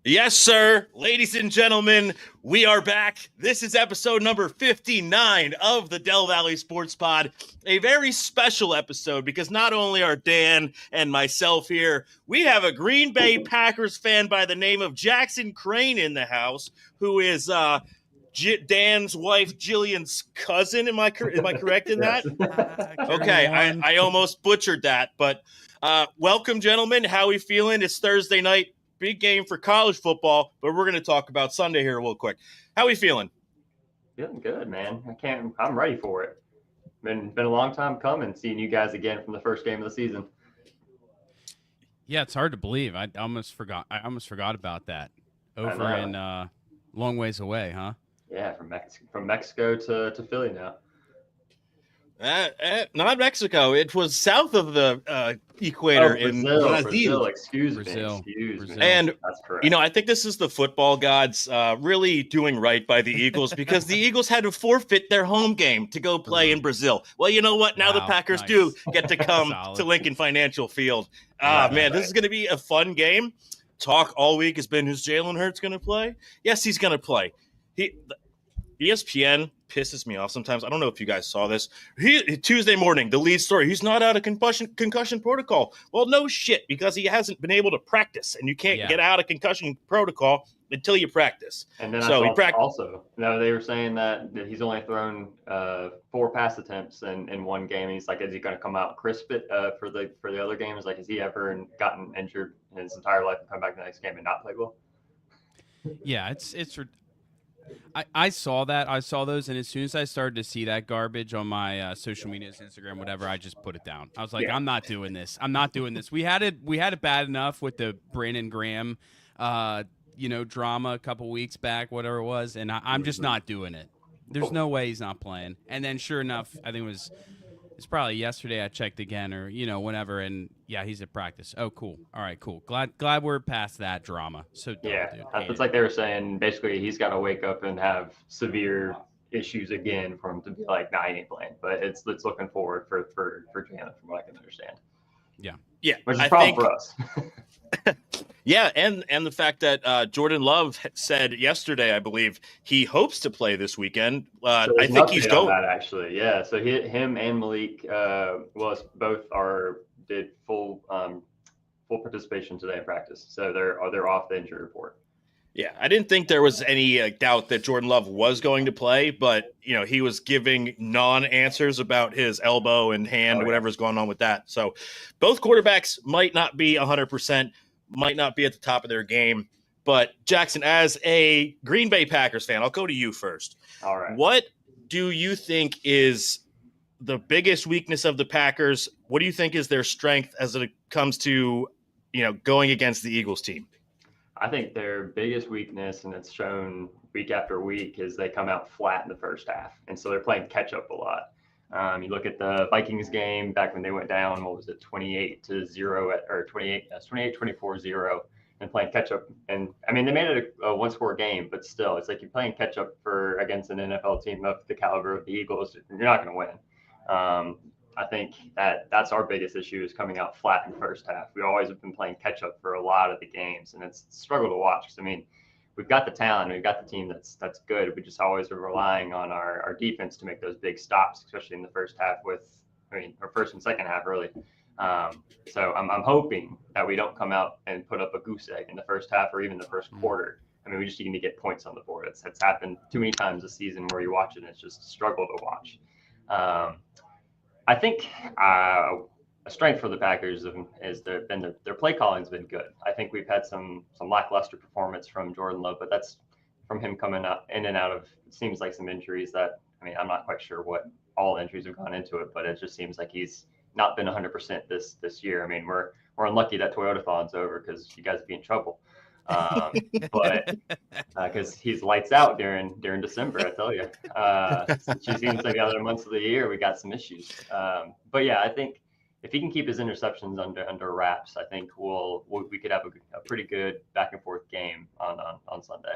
Yes, sir. Ladies and gentlemen, we are back. This is episode number 59 of the Del Valley Sports Pod. A very special episode because not only are Dan and myself here, we have a Green Bay Packers fan by the name of Jackson Crane in the house, who is Dan's wife Jillian's cousin. Am I correct in that? Okay, I almost butchered that, but welcome, gentlemen. How we feeling? It's Thursday night. Big game for college football, but we're going to talk about Sunday here real quick. How we feeling? Feeling good, man. I'm ready for it. Been a long time coming, seeing you guys again from the first game of the season. Yeah, it's hard to believe. I almost forgot about that. Over in long ways away, huh? Yeah, from Mexico to Philly now. Not Mexico. It was south of the equator in Brazil. Excuse me. And that's correct. I think this is the football gods really doing right by the Eagles because the Eagles had to forfeit their home game to go play in Brazil. Well, you know what? Now the Packers do get to come to Lincoln Financial Field. This is going to be a fun game. Talk all week has been, is Jalen Hurts going to play? Yes, he's going to play. ESPN pisses me off sometimes. I don't know if you guys saw this. Tuesday morning, the lead story. He's not out of concussion protocol. Well, no shit, because he hasn't been able to practice, and you can't get out of concussion protocol until you practice. And then I also, they were saying that he's only thrown 4 pass attempts in one game. He's like, is he going to come out crisp it for the other games? Like, has he ever gotten injured in his entire life and come back the next game and not play well? Yeah, it's. I saw that. I saw those, and as soon as I started to see that garbage on my social medias, Instagram, whatever, I just put it down. I was like, I'm not doing this. We had it bad enough with the Brandon Graham, drama a couple weeks back, whatever it was, and I'm just not doing it. There's no way he's not playing. And then, sure enough, I think it's probably yesterday I checked again, or whenever, and he's at practice. Oh, cool. All right, cool. Glad we're past that drama. So dude. It's like they were saying. Basically, he's got to wake up and have severe issues again for him to be like, nah, he ain't playing. But it's looking forward for Jalen, from what I can understand. Yeah, which is a problem for us. Yeah, and the fact that Jordan Love said yesterday, I believe, he hopes to play this weekend. I think he's going. That actually, yeah. So him and Malik both did full participation today in practice. So they're off the injury report. Yeah, I didn't think there was any doubt that Jordan Love was going to play, but he was giving non-answers about his elbow and hand, whatever's going on with that. So both quarterbacks might not be 100%, might not be at the top of their game. But Jackson, as a Green Bay Packers fan, I'll go to you first. All right. What do you think is the biggest weakness of the Packers? What do you think is their strength as it comes to, going against the Eagles team? I think their biggest weakness, and it's shown week after week, is they come out flat in the first half. And so they're playing catch up a lot. You look at the Vikings game back when they went down, 28-0 or 24-0 and playing catch up. And I mean, they made it a one-score game, but still, it's like you're playing catch up against an NFL team of the caliber of the Eagles. You're not going to win. I think that's our biggest issue, is coming out flat in the first half. We always have been playing catch up for a lot of the games, and it's a struggle to watch. Because I mean, we've got the talent, we've got the team that's good. We just always are relying on our defense to make those big stops, especially in the first half or first and second half, really. So I'm hoping that we don't come out and put up a goose egg in the first half or even the first quarter. I mean, we just need to get points on the board. It's happened too many times this season where you watch it and it's just a struggle to watch. I think a strength for the Packers is their play calling's been good. I think we've had some lackluster performance from Jordan Love, but that's from him coming up in and out of, it seems like, some injuries that, I mean, I'm not quite sure what all injuries have gone into it, but it just seems like he's not been 100% this year. I mean, we're unlucky that Toyotathon's over because you guys would be in trouble. But because he's lights out during December, I tell you. She seems like the other months of the year we got some issues. But yeah, I think if he can keep his interceptions under wraps, I think we could have a pretty good back and forth game on Sunday.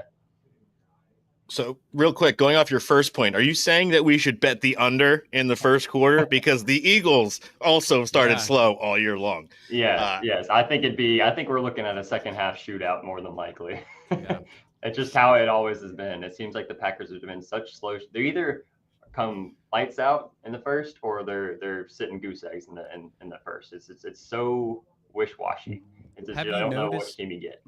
So real quick, going off your first point, are you saying that we should bet the under in the first quarter? Because the Eagles also started slow all year long. Yes. I think we're looking at a second half shootout more than likely. Yeah. It's just how it always has been. It seems like the Packers have been such slow. They either come lights out in the first, or they're sitting goose eggs in the first. It's so wish-washy. It's just, I don't know which team you get.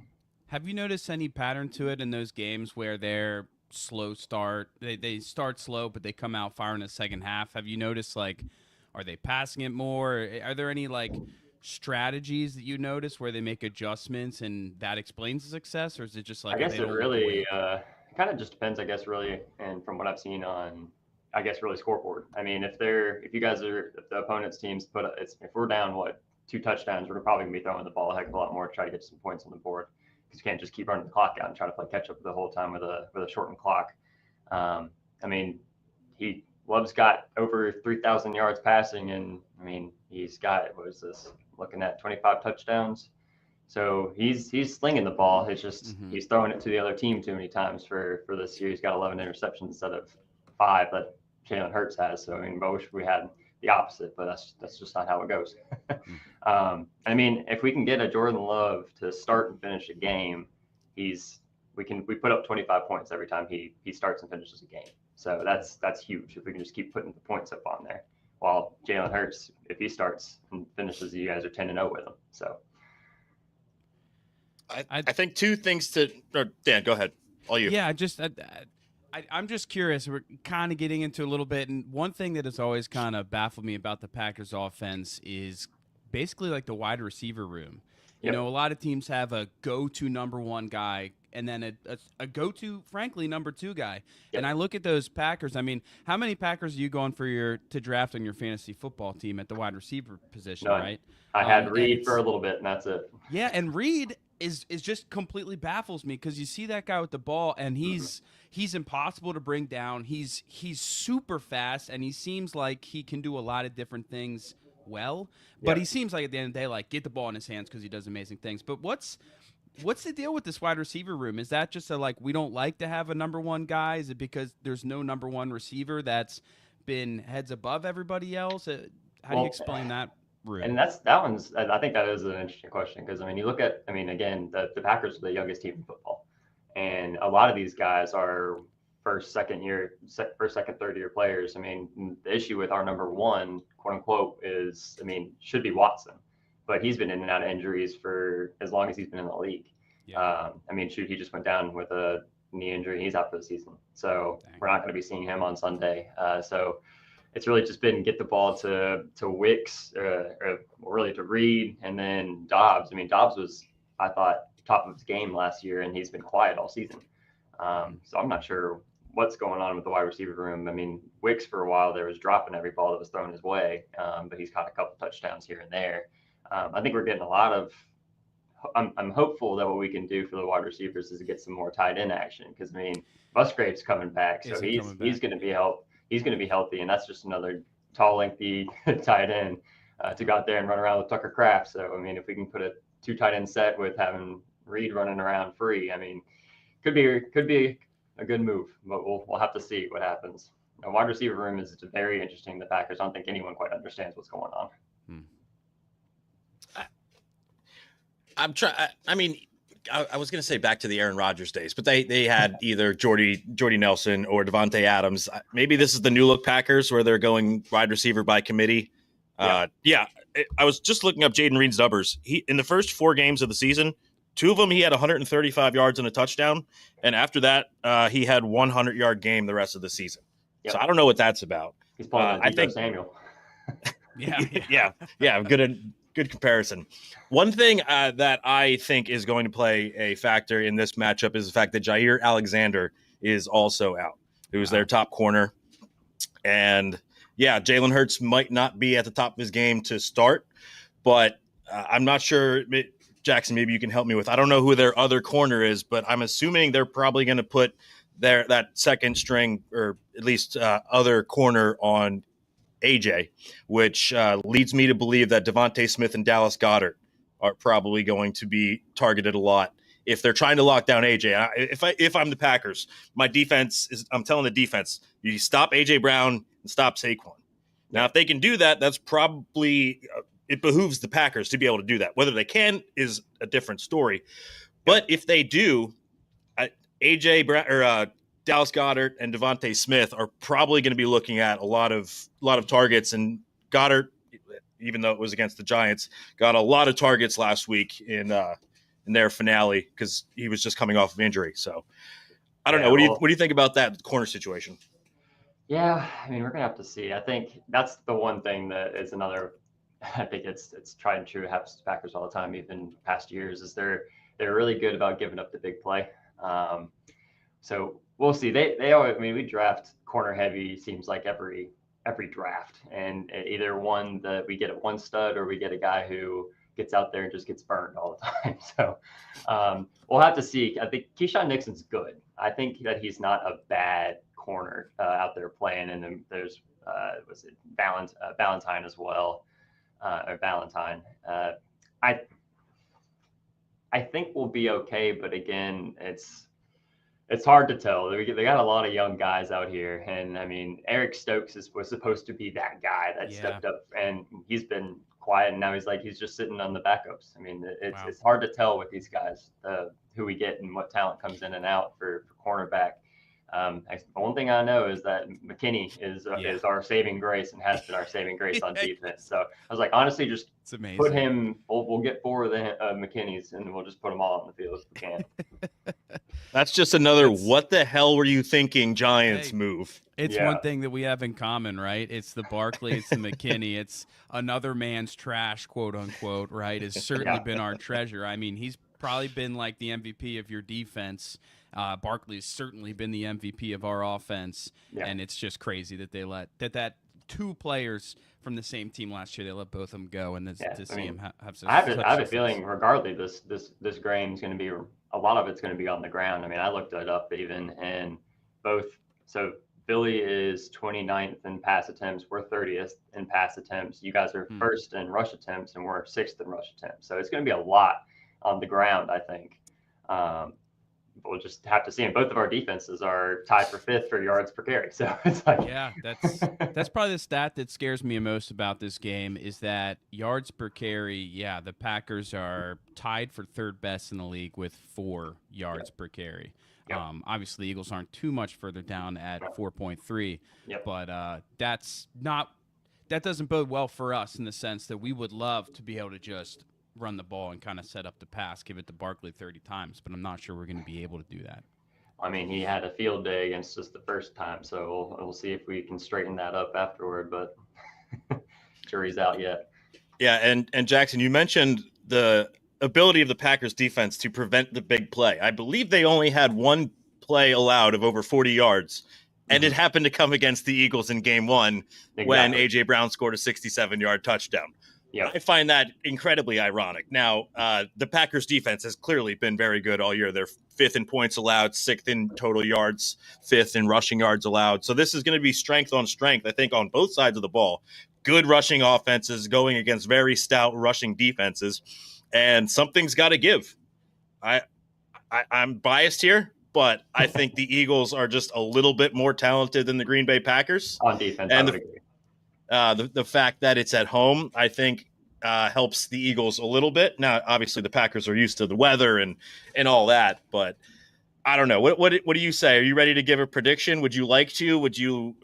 Have you noticed any pattern to it in those games where they're slow start? They start slow, but they come out firing in the second half. Have you noticed, like, are they passing it more? Are there any, like, strategies that you notice where they make adjustments and that explains the success? Or is it just like, I guess it really kind of just depends, I guess, really. And from what I've seen on, I guess, really scoreboard. I mean, if the opponent's teams if we're down, 2 touchdowns, we're probably going to be throwing the ball a heck of a lot more to try to get some points on the board. Because you can't just keep running the clock out and try to play catch up the whole time with a shortened clock. I mean, Love's got over 3,000 yards passing, and I mean, he's got, looking at 25 touchdowns. So he's slinging the ball. It's just he's throwing it to the other team too many times for this year. He's got 11 interceptions instead of 5 that Jalen Hurts has. So I mean, I wish we had the opposite, but that's just not how it goes. I mean, if we can get a Jordan Love to start and finish a game, we put up 25 points every time he starts and finishes a game. So that's huge if we can just keep putting the points up on there. While Jalen Hurts, if he starts and finishes, you guys are 10-0 with him. So I think 2 things Dan, go ahead. All you. Yeah, I'm just curious. We're kind of getting into a little bit, and one thing that has always kind of baffled me about the Packers offense is basically like the wide receiver room. You know, a lot of teams have a go-to number 1 guy and then a go-to, frankly, number 2 guy. Yep. And I look at those Packers. I mean, how many Packers are you going to draft on your fantasy football team at the wide receiver position, None. Right? I had Reed for a little bit, and that's it. Yeah, and Reed is just completely baffles me because you see that guy with the ball, and he's impossible to bring down. He's super fast, and he seems like he can do a lot of different things well. But he seems like at the end of the day, like, get the ball in his hands because he does amazing things. But what's the deal with this wide receiver room? Is that just we don't like to have a number 1 guy? Is it because there's no number 1 receiver that's been heads above everybody else? How do you explain that room? And I think that is an interesting question because, I mean, you look at, I mean, again, the Packers are the youngest team in football. And a lot of these guys are first, second, third year players. I mean, the issue with our number 1, quote unquote, should be Watson. But he's been in and out of injuries for as long as he's been in the league. Yeah. He just went down with a knee injury. He's out for the season. So we're not going to be seeing him on Sunday. So it's really just been get the ball to Wicks, or really to Reed, and then Dobbs. I mean, Dobbs was, I thought, top of his game last year, and he's been quiet all season. So I'm not sure what's going on with the wide receiver room. I mean, Wicks for a while there was dropping every ball that was thrown his way, but he's caught a couple touchdowns here and there. I think we're getting a lot of. I'm hopeful that what we can do for the wide receivers is to get some more tight end action because, I mean, Musgrave's coming back, so he's going to be he's going to be healthy, and that's just another tall, lengthy tight end to go out there and run around with Tucker Kraft. So I mean, if we can put a 2 tight end set with having Reed running around free, I mean, could be a good move, but we'll have to see what happens. The wide receiver room is very interesting. The Packers, I don't think anyone quite understands what's going on. I'm trying. I mean, I was going to say back to the Aaron Rodgers days, but they had either Jordy Nelson or Devontae Adams. Maybe this is the new look Packers where they're going wide receiver by committee. I was just looking up Jaden Reed's numbers. He in the first 4 games of the season, 2 of them he had 135 yards and a touchdown, and after that he had 100-yard game the rest of the season. Yep. So I don't know what that's about. He's pulling I think Samuel. yeah. Good comparison. One thing that I think is going to play a factor in this matchup is the fact that Jair Alexander is also out, who's their top corner. And, Jalen Hurts might not be at the top of his game to start, but I'm not sure. Jackson, maybe you can help me with. I don't know who their other corner is, but I'm assuming they're probably going to put that second string or at least other corner on AJ, which leads me to believe that Devontae Smith and Dallas Goedert are probably going to be targeted a lot if they're trying to lock down AJ. If I'm the Packers, my defense is, I'm telling the defense, you stop AJ Brown and stop Saquon. Now, if they can do that, that's probably it behooves the Packers to be able to do that. Whether they can is a different story. But if they do, AJ Brown or Dallas Goedert and Devontae Smith are probably going to be looking at a lot of targets. And Goddard, even though it was against the Giants, got a lot of targets last week in their finale because he was just coming off of injury. So I don't know. What do you think about that corner situation? Yeah, I mean, we're gonna have to see. I think that's the one thing that is another. I think it's tried and true. It happens to Packers all the time, even past years. Is they're really good about giving up the big play. So we'll see. They always. I mean, we draft corner heavy. Seems like every draft, and either one that we get one stud or we get a guy who gets out there and just gets burned all the time. So we'll have to see. I think Keyshawn Nixon's good. I think that he's not a bad corner out there playing, and then there's was it Valentine as well, or Valentine. I think we'll be okay, but again, it's hard to tell. They got a lot of young guys out here, and I mean, Eric Stokes was supposed to be that guy that stepped up, and he's been quiet, and now he's just sitting on the backups. I mean, it's hard to tell with these guys who we get and what talent comes in and out for cornerback. The one thing I know is that McKinney is our saving grace and has been our saving grace on defense. So I was like, honestly, just put him. We'll get 4 of the McKinneys and we'll just put them all on the field if we can. That's just another what the hell were you thinking Giants move. It's one thing that we have in common, right? It's the Barkley, it's the McKinney, it's another man's trash, quote unquote, right? It's certainly been our treasure. I mean, he's probably been like the MVP of your defense. Barkley has certainly been the MVP of our offense, and it's just crazy that they let that 2 players from the same team last year, they let both of them go, and to see him have such. I have a feeling, regardless, this Graham's going to be a lot of it's going to be on the ground. I mean, I looked it up even, and both. So Philly is 29th in pass attempts. We're 30th in pass attempts. You guys are first in rush attempts, and we're 6th in rush attempts. So it's going to be a lot on the ground, I think. We'll just have to see. And both of our defenses are tied for 5th for yards per carry. So it's like, that's probably the stat that scares me most about this game is that yards per carry. Yeah, the Packers are tied for 3rd best in the league with 4 yards per carry. Obviously, the Eagles aren't too much further down at 4.3, but that doesn't bode well for us in the sense that we would love to be able to just run the ball and kind of set up the pass, give it to Barkley 30 times, but I'm not sure we're going to be able to do that. I mean, he had a field day against us the first time, so we'll see if we can straighten that up afterward, but jury's out yet. Yeah, and Jackson, you mentioned the ability of the Packers defense to prevent the big play. I believe they only had 1 play allowed of over 40 yards, and it happened to come against the Eagles in game 1 when A.J. Brown scored a 67-yard touchdown. Yeah, I find that incredibly ironic. Now, the Packers defense has clearly been very good all year. They're 5th in points allowed, 6th in total yards, 5th in rushing yards allowed. So this is going to be strength on strength, I think, on both sides of the ball. Good rushing offenses going against very stout rushing defenses, and something's got to give. I'm biased here, but I think the Eagles are just a little bit more talented than the Green Bay Packers. On defense, and I would agree. The fact that it's at home, I think, helps the Eagles a little bit. Now, obviously, the Packers are used to the weather and all that, but I don't know. What do you say? Are you ready to give a prediction? Would you like to?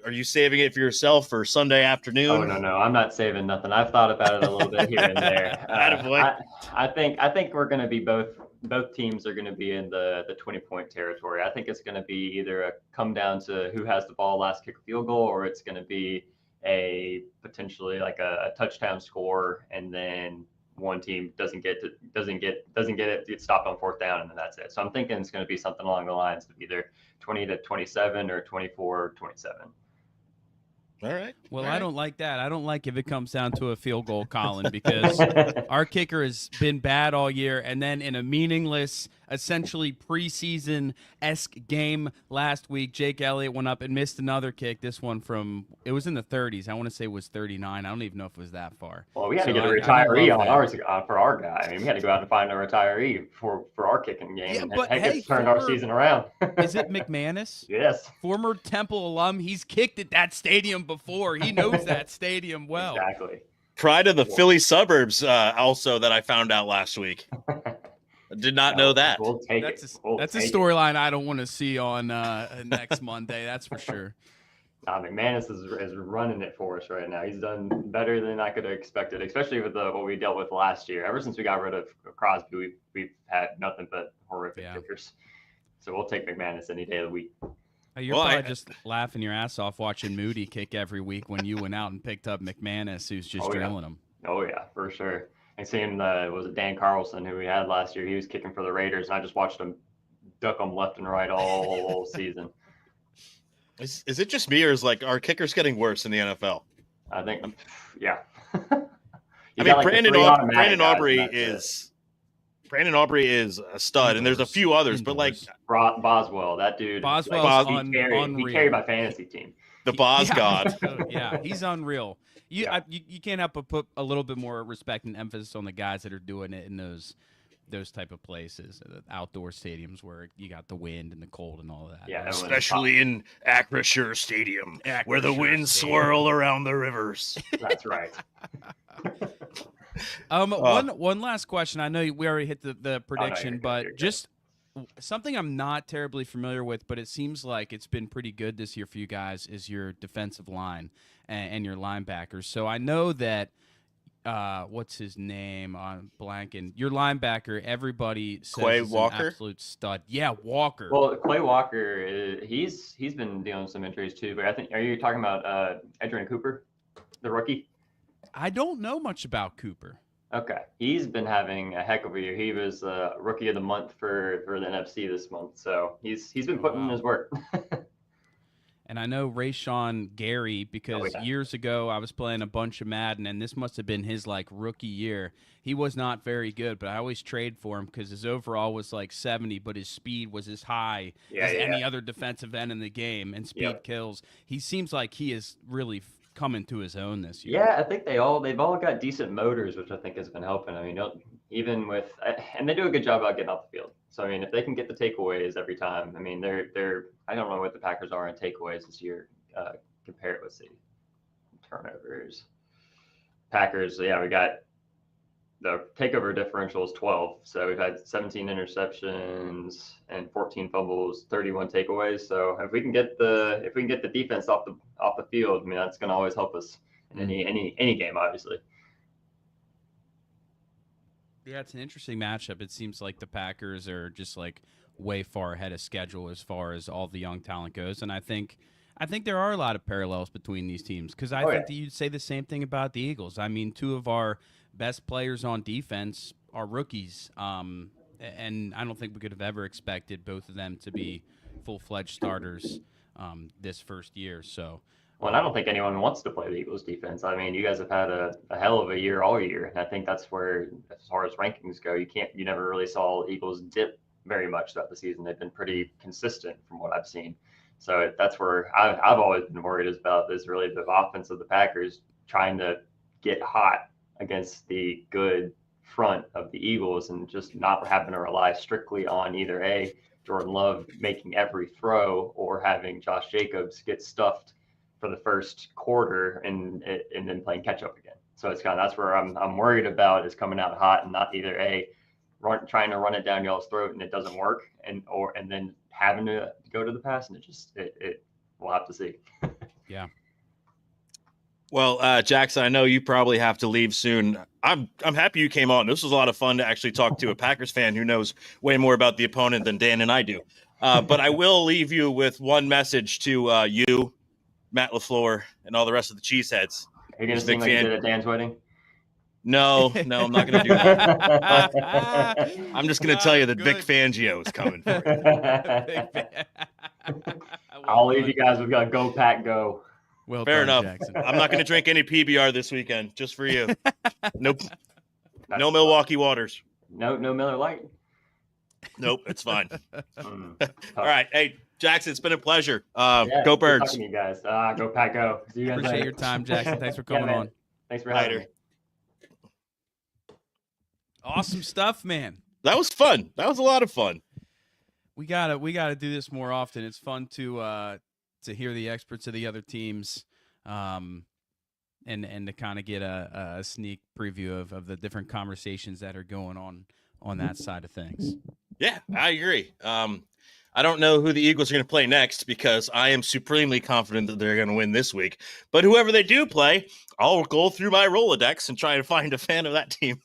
Are you saving it for yourself for Sunday afternoon? Oh no, I'm not saving nothing. I've thought about it a little bit here and there. I think we're going to be both teams are going to be in the 20-point territory. I think it's going to be either a come down to who has the ball last kick field goal, or it's going to be a potentially like a touchdown score, and then one team doesn't get it, gets stopped on 4th down, and then that's it. So I'm thinking it's going to be something along the lines of either 20-27 or 24-27. All right. Well, I don't like that. I don't like if it comes down to a field goal, Colin, because our kicker has been bad all year, and then in a meaningless essentially preseason-esque game last week. Jake Elliott went up and missed another kick. This one it was in the 30s. I want to say it was 39. I don't even know if it was that far. Well, we had to get a retiree on ours for our guy. I mean, we had to go out and find a retiree for our kicking game. Yeah, and but it's turned our season around. Is it McManus? Yes. Former Temple alum. He's kicked at that stadium before. He knows that stadium well. Exactly. Pride of the Philly suburbs, also that I found out last week. I did not know that. We'll take that's it. That's a storyline I don't want to see on next Monday. That's for sure. McManus is running it for us right now. He's done better than I could have expected, especially with what we dealt with last year. Ever since we got rid of Crosby, we've had nothing but horrific kickers. So we'll take McManus any day of the week. You're probably just laughing your ass off watching Moody kick every week when you went out and picked up McManus, who's just drilling him. Oh, yeah, for sure. I seen was it Dan Carlson who we had last year? He was kicking for the Raiders, and I just watched him duck them left and right all season. Is it just me, or is like our kickers getting worse in the NFL? I think, yeah. I mean, Brandon Aubrey is a stud, and there's a few others, but like Boswell, that dude. Boswell's he carried my fantasy team. The Bos God. Yeah, he's unreal. You can't help but put a little bit more respect and emphasis on the guys that are doing it in those type of places, outdoor stadiums where you got the wind and the cold and all of that. Yeah, especially in Acrisure Stadium, where the winds swirl around the rivers. That's right. One last question. I know we already hit the prediction, but just something I'm not terribly familiar with, but it seems like it's been pretty good this year for you guys, is your defensive line and your linebackers. So I know that what's his name on blanking? Your linebacker, everybody says Quay is Walker? an absolute stud. Yeah, Walker. Well, Quay Walker, he's been dealing with some injuries too. But I think, are you talking about Adrian Cooper, the rookie? I don't know much about Cooper. Okay, he's been having a heck of a year. He was rookie of the month for the NFC this month, so he's been putting in his work. And I know Rashawn Gary, because years ago I was playing a bunch of Madden, and this must have been his like rookie year. He was not very good, but I always trade for him because his overall was like 70, but his speed was as high as any other defensive end in the game, and speed kills. He seems like he is really coming to his own this year. Yeah, I think they've all got decent motors, which I think has been helping. I mean, even with, and they do a good job about getting off the field. So I mean, if they can get the takeaways every time, I mean, they're I don't know what the Packers are in takeaways this year. Compared with the turnovers, Packers. Yeah, we got the takeover differential is 12. So we've had 17 interceptions and 14 fumbles, 31 takeaways. So if we can get the defense off the field, I mean, that's going to always help us in any game, obviously. Yeah, it's an interesting matchup. It seems like the Packers are just like way far ahead of schedule as far as all the young talent goes, and I think there are a lot of parallels between these teams, because I think that you'd say the same thing about the Eagles. I mean, two of our best players on defense are rookies, and I don't think we could have ever expected both of them to be full-fledged starters this first year. So. Well, and I don't think anyone wants to play the Eagles defense. I mean, you guys have had a hell of a year all year. And I think that's where, as far as rankings go, you never really saw Eagles dip very much throughout the season. They've been pretty consistent from what I've seen. So that's where I've always been worried about, is really the offense of the Packers trying to get hot against the good front of the Eagles and just not having to rely strictly on either Jordan Love making every throw or having Josh Jacobs get stuffed for the first quarter and then playing catch up again. So that's where I'm worried about, is coming out hot and not either trying to run it down y'all's throat and it doesn't work, and then having to go to the pass, and it we'll have to see. Yeah. Well, Jackson, I know you probably have to leave soon. I'm happy you came on. This was a lot of fun to actually talk to a Packers fan who knows way more about the opponent than Dan and I do. But I will leave you with one message to you, Matt LaFleur, and all the rest of the cheeseheads. Are you going to sing like you did at Dan's wedding? No, I'm not going to do that. I'm just going to tell you that Vic Fangio is coming for you. I'll leave you guys. We've got Go Pack Go. Well, fair enough. Jackson. I'm not going to drink any PBR this weekend, just for you. Nope. No Milwaukee Waters. No Miller Lite. Nope, it's fine. Mm. All right. Hey, Jackson, it's been a pleasure. Yeah, Go good Birds. talking to you guys. Go Pack, go. See you guys Appreciate later. your time, Jackson. Thanks for Yeah, coming man. on. Thanks for having Later. me. Awesome stuff, man. That was fun. That was a lot of fun. We gotta do this more often. It's fun to hear the experts of the other teams, and to kind of get a sneak preview of the different conversations that are going on that side of things. Yeah, I agree. I don't know who the Eagles are going to play next because I am supremely confident that they're going to win this week. But whoever they do play, I'll go through my Rolodex and try to find a fan of that team.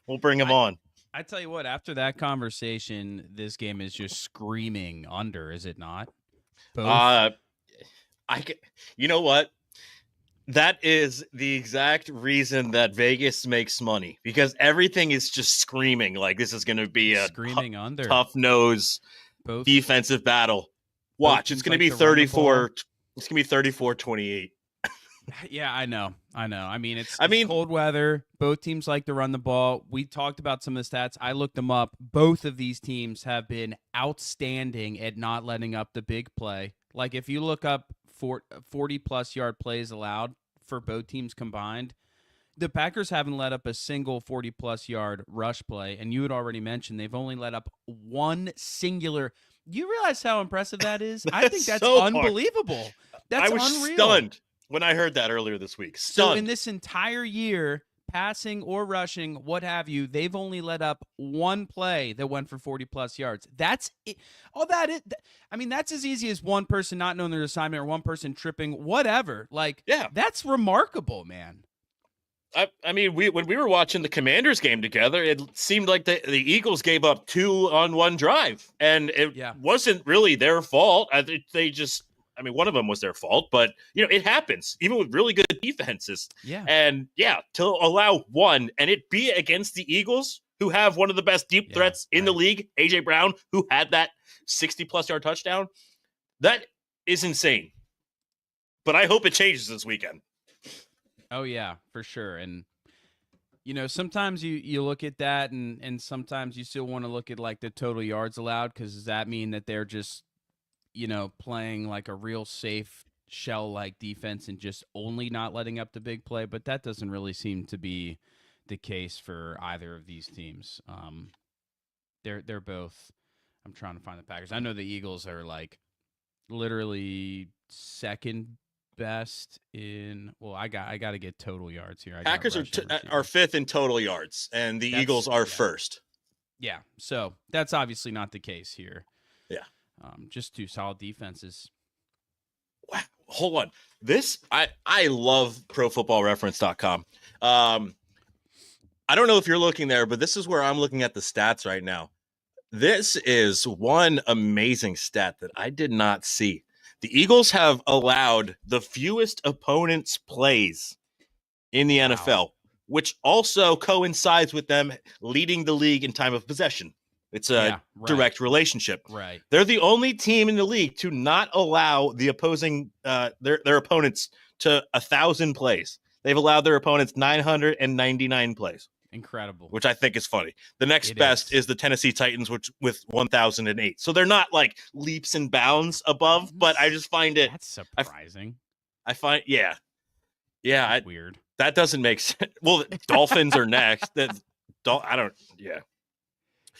We'll bring them on. I tell you what, after that conversation, this game is just screaming under, is it not? Both? You know what? That is the exact reason that Vegas makes money because everything is just screaming like this is going to be a screaming under. tough nose Both defensive battle. Watch, it's going to be 34. It's going to be 34-28. Yeah, I know. I mean, it's cold weather. Both teams like to run the ball. We talked about some of the stats. I looked them up. Both of these teams have been outstanding at not letting up the big play. Like if you look up 40-plus yard plays allowed for both teams combined, the Packers haven't let up a single 40-plus yard rush play, and you had already mentioned they've only let up one singular. You realize how impressive that is? I think that's so unbelievable. That's I was unreal. stunned when I heard that earlier this week. Stunned. So in this entire year, passing or rushing, what have you, they've only let up one play that went for 40-plus yards. That's it. That's as easy as one person not knowing their assignment or one person tripping, whatever. Like, yeah, that's remarkable, man. I mean, when we were watching the Commanders game together, it seemed like the Eagles gave up 2 on one drive, and it wasn't really their fault. One of them was their fault, but it happens even with really good defenses. Yeah. And to allow one and it be against the Eagles, who have one of the best deep threats in the league, AJ Brown, who had that 60-plus yard touchdown, that is insane. But I hope it changes this weekend. Oh yeah, for sure. And sometimes you look at that and sometimes you still want to look at like the total yards allowed, because does that mean that they're just playing like a real safe shell-like defense and just only not letting up the big play? But that doesn't really seem to be the case for either of these teams. They're both. I'm trying to find the Packers. I know the Eagles are like literally second best in. Well, I got to get total yards here. Packers are fifth in total yards, and the Eagles are first. Yeah, so that's obviously not the case here. Yeah. Just 2 solid defenses. Wow. Hold on. I love ProFootballReference.com. I don't know if you're looking there, but this is where I'm looking at the stats right now. This is one amazing stat that I did not see. The Eagles have allowed the fewest opponents' plays in the NFL, which also coincides with them leading the league in time of possession. It's a direct relationship. Right. They're the only team in the league to not allow the opposing their opponents to 1,000 plays. They've allowed their opponents 999 plays. Incredible. Which I think is funny. The next best is the Tennessee Titans, which with 1,008. So they're not like leaps and bounds above, but I just find it that's surprising. I find weird. That doesn't make sense. Well, the Dolphins are next.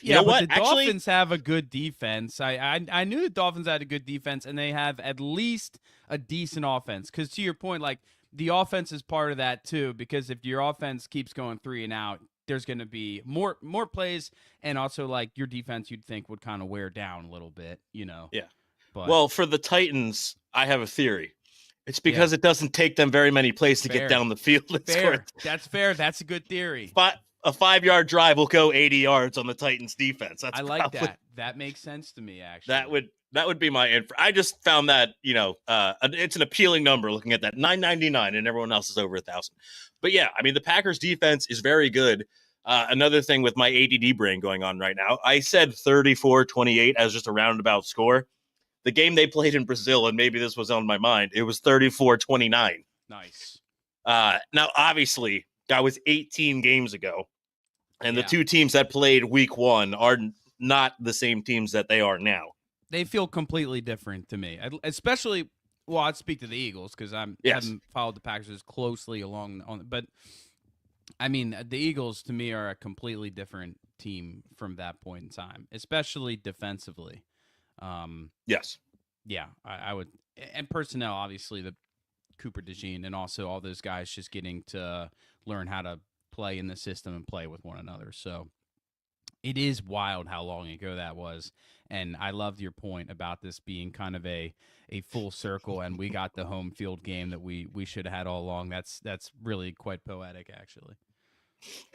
Yeah, but the Dolphins have a good defense. I knew the Dolphins had a good defense, and they have at least a decent offense. Because to your point, like the offense is part of that too. Because if your offense keeps going 3 and out, there's going to be more plays, and also like your defense, you'd think would kind of wear down a little bit, Yeah. But, well, for the Titans, I have a theory. It's because it doesn't take them very many plays to get down the field. That's fair. That's a good theory. But a 5-yard drive will go 80 yards on the Titans defense. I like that. That makes sense to me, actually. That would be my info. I just found that, it's an appealing number looking at that 999 and everyone else is over 1,000. But yeah, I mean, the Packers defense is very good. Another thing with my ADD brain going on right now, I said 34-28 as just a roundabout score. The game they played in Brazil, and maybe this was on my mind, it was 34-29. Nice. Now, obviously, that was 18 games ago. And the 2 teams that played week 1 are not the same teams that they are now. They feel completely different to me, especially. Well, I'd speak to the Eagles because I haven't followed the Packers as closely but I mean, the Eagles to me are a completely different team from that point in time, especially defensively. Yes. Yeah, I would, and personnel, obviously, the Cooper DeJean and also all those guys just getting to learn how to play in the system and play with one another. So it is wild how long ago that was. And I loved your point about this being kind of a full circle, and we got the home field game that we should have had all along. That's really quite poetic, actually.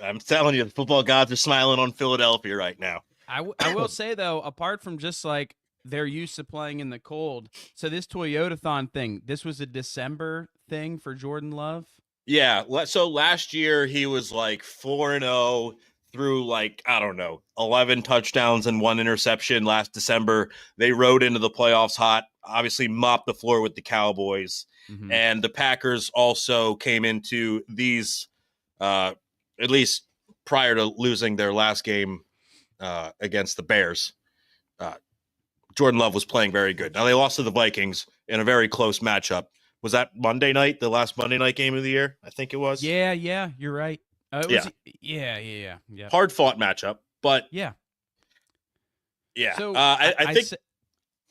I'm telling you, the football gods are smiling on Philadelphia right now. I will say, though, apart from just like they're used to playing in the cold, so this Toyotathon thing, this was a December thing for Jordan Love? Yeah, so last year he was like 4-0 through like, I don't know, 11 touchdowns and 1 interception last December. They rode into the playoffs hot, obviously mopped the floor with the Cowboys. Mm-hmm. And the Packers also came into these, at least prior to losing their last game against the Bears. Jordan Love was playing very good. Now they lost to the Vikings in a very close matchup. Was that Monday night, the last Monday night game of the year? I think it was. Yeah, you're right. Yeah. Hard fought matchup, but yeah. So I think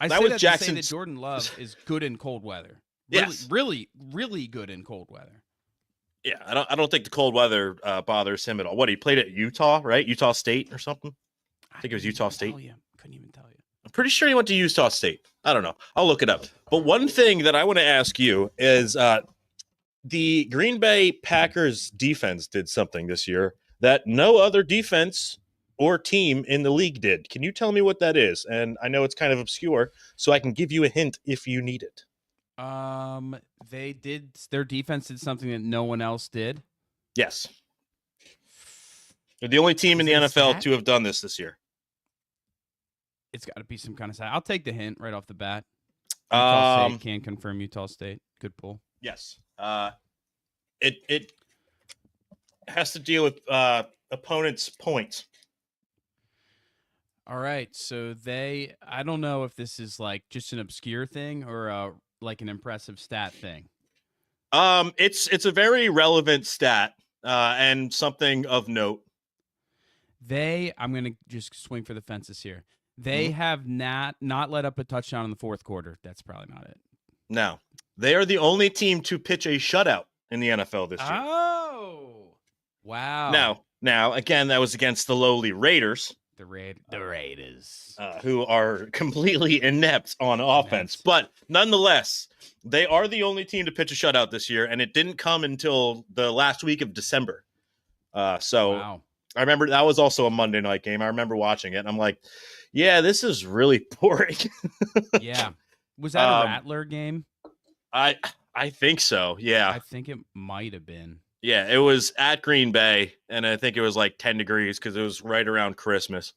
that was Jackson. That Jordan Love is good in cold weather. Yes, really good in cold weather. Yeah, I don't think the cold weather bothers him at all. What, he played at Utah, right? Utah State or something? I think it was Utah State. Couldn't even tell you. I'm pretty sure he went to Utah State. I don't know. I'll look it up. But one thing that I want to ask you is the Green Bay Packers defense did something this year that no other defense or team in the league did. Can you tell me what that is? And I know it's kind of obscure, so I can give you a hint if you need it. Their defense did something that no one else did. Yes. They're the only team in the NFL to have done this year. It's got to be some kind of stat. I'll take the hint right off the bat. Utah State can confirm Utah State. Good pull. Yes. It has to deal with opponents' points. All right. So I don't know if this is like just an obscure thing or like an impressive stat thing. It's a very relevant stat and something of note. I'm going to just swing for the fences here. They have not let up a touchdown in the fourth quarter. That's probably not it. No. They are the only team to pitch a shutout in the NFL this year. Oh. Wow. Now, again, that was against the lowly Raiders. The Raiders. Who are completely inept on offense. But nonetheless, they are the only team to pitch a shutout this year, and it didn't come until the last week of December. Wow. I remember that was also a Monday night game. I remember watching it, and I'm like, yeah, this is really boring. Yeah. Was that a Rattler game? I think so, yeah. I think it might have been. Yeah, it was at Green Bay, and I think it was like 10 degrees because it was right around Christmas.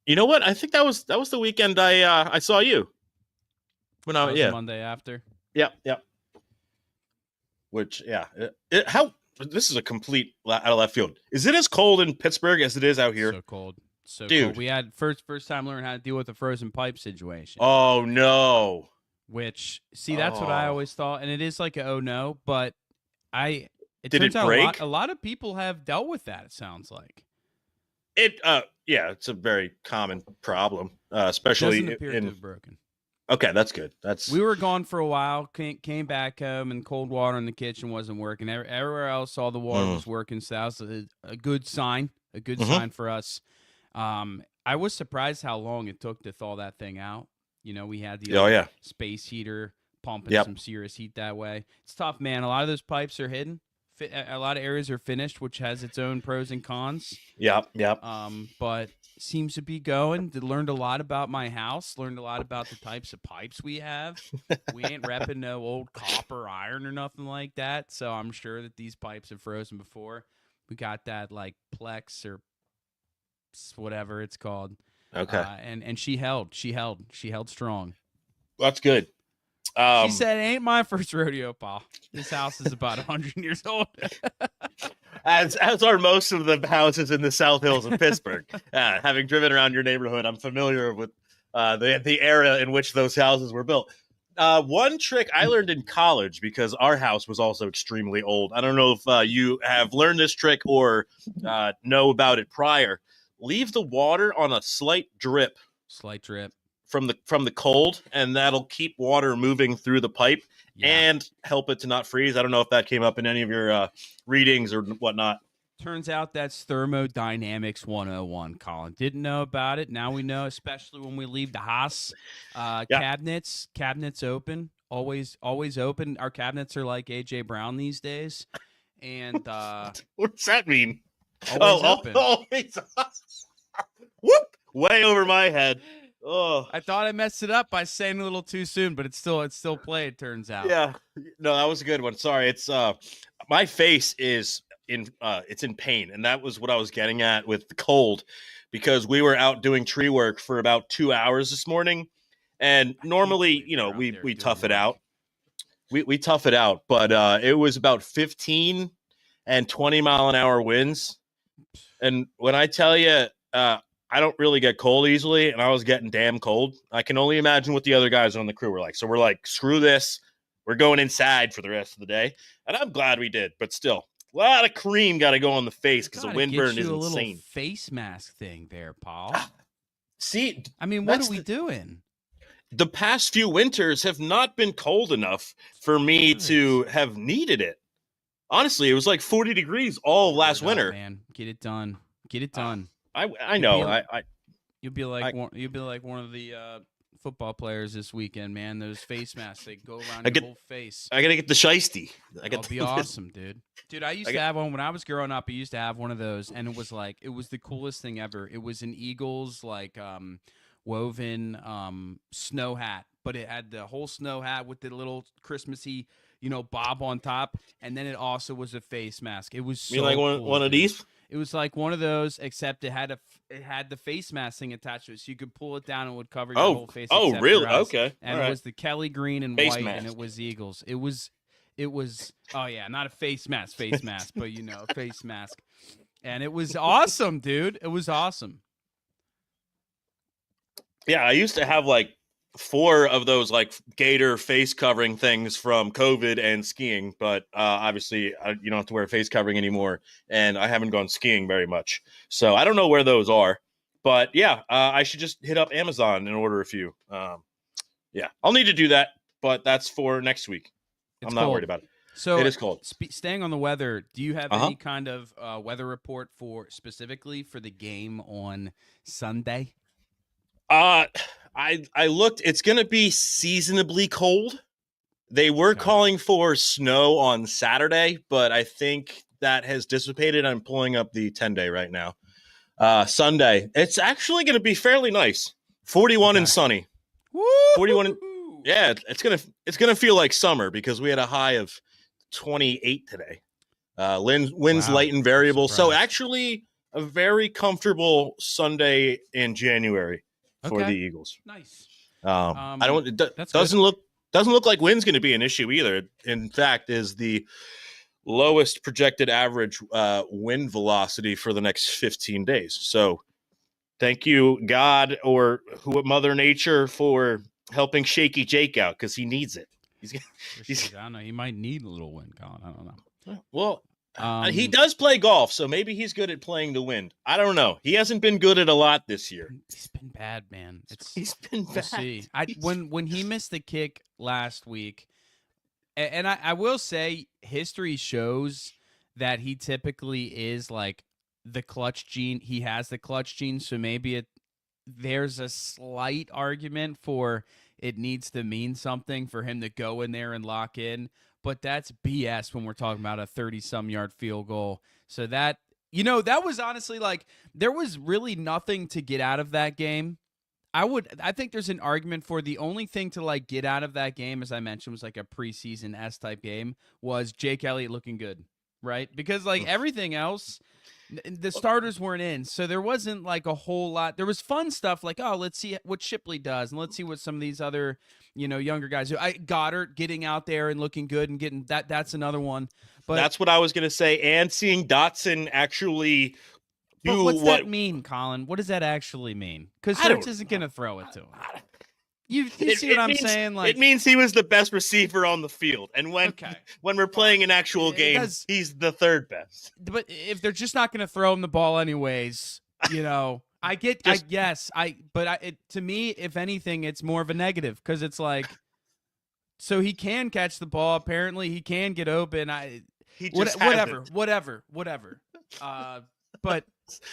You know what? I think that was the weekend I saw you. The Monday after. Yep. Which, yeah. This is a complete out of left field. Is it as cold in Pittsburgh as it is out here? So cold. Dude. Cold. We had first time learning how to deal with the frozen pipe situation. Oh, no. Which, that's what I always thought. And it is like a oh, no. But it Did turns it out break? a lot of people have dealt with that, it sounds like. It's a very common problem, especially Doesn't appear to have broken. Okay, that's good. We were gone for a while, came back home, and cold water in the kitchen wasn't working. Everywhere else, all the water was working, so that was a good sign. A good sign for us. I was surprised how long it took to thaw that thing out. You know, we had the space heater pumping some serious heat that way. It's tough, man. A lot of those pipes are hidden. A lot of areas are finished, which has its own pros and cons. Yep. But seems to be going. Learned a lot about my house. Learned a lot about the types of pipes we have. We ain't repping no old copper, iron, or nothing like that. So I'm sure that these pipes have frozen before. We got that like Plex or whatever it's called. Okay. And she held strong. That's good. She said, it ain't my first rodeo, Pa. This house is about 100 years old. as are most of the houses in the South Hills of Pittsburgh. Having driven around your neighborhood, I'm familiar with the era in which those houses were built. One trick I learned in college, because our house was also extremely old. I don't know if you have learned this trick or know about it prior. Leave the water on a slight drip from the cold, and that'll keep water moving through the pipe and help it to not freeze. I don't know if that came up in any of your readings or whatnot. Turns out that's thermodynamics 101, Colin. Didn't know about it. Now we know, especially when we leave the house. Cabinets open, always open. Our cabinets are like A.J. Brown these days. And what does that mean? Always open. Always. Whoop! Way over my head. Oh, I thought I messed it up by saying a little too soon, but it's still played, turns out. Yeah. No, that was a good one. Sorry. It's my face is it's in pain, and that was what I was getting at with the cold, because we were out doing tree work for about 2 hours this morning, and normally, we tough it out. We tough it out, but it was about 15 and 20 mile an hour winds, and when I tell you, I don't really get cold easily, and I was getting damn cold. I can only imagine what the other guys on the crew were like. So we're like, screw this, we're going inside for the rest of the day, and I'm glad we did, but still. A lot of cream got to go on the face because the wind burn is insane. A little face mask thing there, Paul. See, I mean, what are we doing? The past few winters have not been cold enough for me to have needed it. Honestly, it was like 40 degrees all last winter. Man, get it done. Get it done. I know. You'll be like one of the football players this weekend, man. Those face masks, they go around your whole face. I gotta get the shiesty. That'll be awesome, dude. Dude, I used to have one when I was growing up. I used to have one of those, and it was the coolest thing ever. It was an Eagles woven snow hat, but it had the whole snow hat with the little Christmassy, bob on top, and then it also was a face mask. It was so cool, one of these? It was like one of those, except it had the face mask thing attached to it, so you could pull it down and it would cover your whole face. Oh, really? Okay. And it was the Kelly green and face white, mask. And it was Eagles. It was. Oh yeah, not a face mask, but face mask, and it was awesome, dude. It was awesome. Yeah, I used to have like 4 of those like gator face covering things from COVID and skiing, but obviously you don't have to wear a face covering anymore, and I haven't gone skiing very much, so I don't know where those are. But yeah, I should just hit up Amazon and order a few. Yeah, I'll need to do that, but that's for next week. I'm not worried about it. So it is cold. Staying on the weather, do you have any kind of weather report specifically for the game on Sunday? I looked. It's going to be seasonably cold. They were calling for snow on Saturday, but I think that has dissipated. I'm pulling up the 10-day right now. Sunday, it's actually going to be fairly nice. 41 and sunny. Woo! 41. Yeah, it's gonna feel like summer because we had a high of 28 today. Winds light and variable. So actually, a very comfortable Sunday in January for the Eagles. Nice. Doesn't look like wind's going to be an issue either. In fact, is the lowest projected average wind velocity for the next 15 days. So, thank you, God, or Mother Nature, for helping Shaky Jake out because he needs it. I don't know. He might need a little wind, Colin. I don't know. Well, he does play golf, so maybe he's good at playing the wind. I don't know. He hasn't been good at a lot this year. He's been bad, man. He's been bad. We'll see. When he missed the kick last week, and I will say history shows that he typically is like the clutch gene. He has the clutch gene, so maybe there's a slight argument for it needs to mean something for him to go in there and lock in. But that's BS when we're talking about a 30-some yard field goal. So that was honestly there was really nothing to get out of that game. I think there's an argument for the only thing to get out of that game, as I mentioned, was like a preseason S-type game, was Jake Elliott looking good, right? Because everything else, the starters weren't in, so there wasn't a whole lot. There was fun stuff let's see what Shipley does, and let's see what some of these other younger guys do. Goddard getting out there and looking good and getting that's another one. But that's what I was going to say. And seeing Dotson actually do what's what that mean, Colin? What does that actually mean? Because I don't Hurts isn't going to throw it to him. You It- see what it I'm means- saying? Like, it means he was the best receiver on the field, and when Okay. when we're playing an actual It game, does- he's the third best. but if they're just not going to throw him the ball anyways, I get, to me, if anything, it's more of a negative because it's like, so he can catch the ball. Apparently, he can get open. He just hasn't. Whatever. But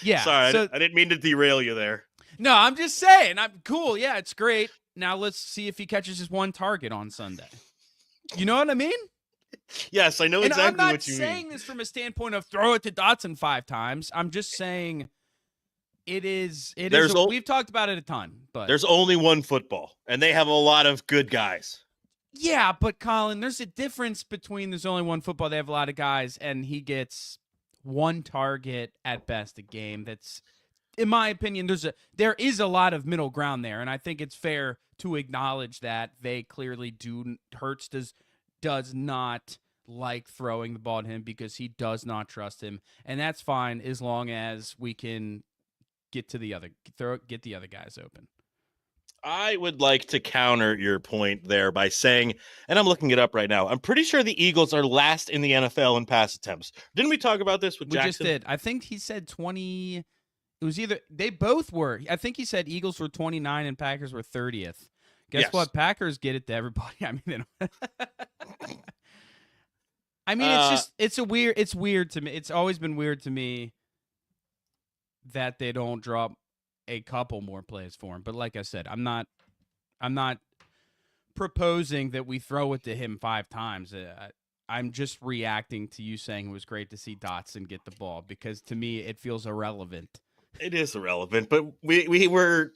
yeah, Sorry, so, I didn't mean to derail you there. no, I'm just saying. I'm cool. Yeah, it's great. Now let's see if he catches his one target on Sunday. You know what I mean? Yes, I know And exactly I'm not what you saying mean. this from a standpoint of throw it to Dotson 5 times. I'm just saying it is. We've talked about it a ton, but There's only one football, and they have a lot of good guys. yeah, but Colin, there's a difference between there's only one football. They have a lot of guys, and he gets one target at best a game. That's, in my opinion, there is a lot of middle ground there, and I think it's fair to acknowledge that they clearly do. Hurts does not like throwing the ball to him because he does not trust him, and that's fine as long as we can get the other guys open. I would like to counter your point there by saying, and I'm looking it up right now, I'm pretty sure the Eagles are last in the NFL in pass attempts. Didn't we talk about this with We Jackson? just did. I think he said 20. It was either they both were. I think he said Eagles were 29 and Packers were 30th. Guess Yes. what? Packers get it to everybody. I mean, they don't. I mean, it's weird to me. It's always been weird to me that they don't drop a couple more plays for him. But like I said, I'm not proposing that we throw it to him 5 times. I'm just reacting to you saying it was great to see Dotson get the ball because to me it feels irrelevant. It is irrelevant, but we were,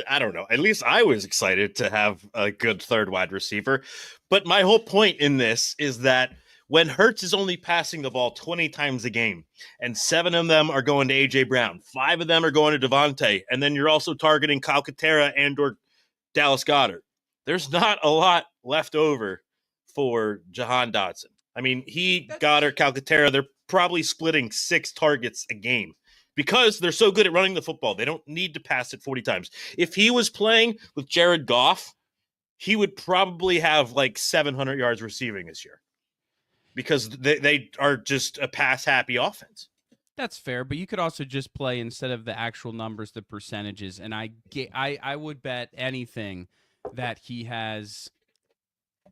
I don't know, at least I was excited to have a good third wide receiver. But my whole point in this is that when Hurts is only passing the ball 20 times a game, and 7 of them are going to A.J. Brown, 5 of them are going to Devontae, and then you're also targeting Kyle Katerra and or Dallas Goedert, there's not a lot left over for Jahan Dotson. I mean, Goddard, Kyle Katerra, they're probably splitting 6 targets a game because they're so good at running the football. They don't need to pass it 40 times. If he was playing with Jared Goff, he would probably have like 700 yards receiving this year because they are just a pass-happy offense. That's fair, but you could also just play instead of the actual numbers, the percentages. And I would bet anything that he has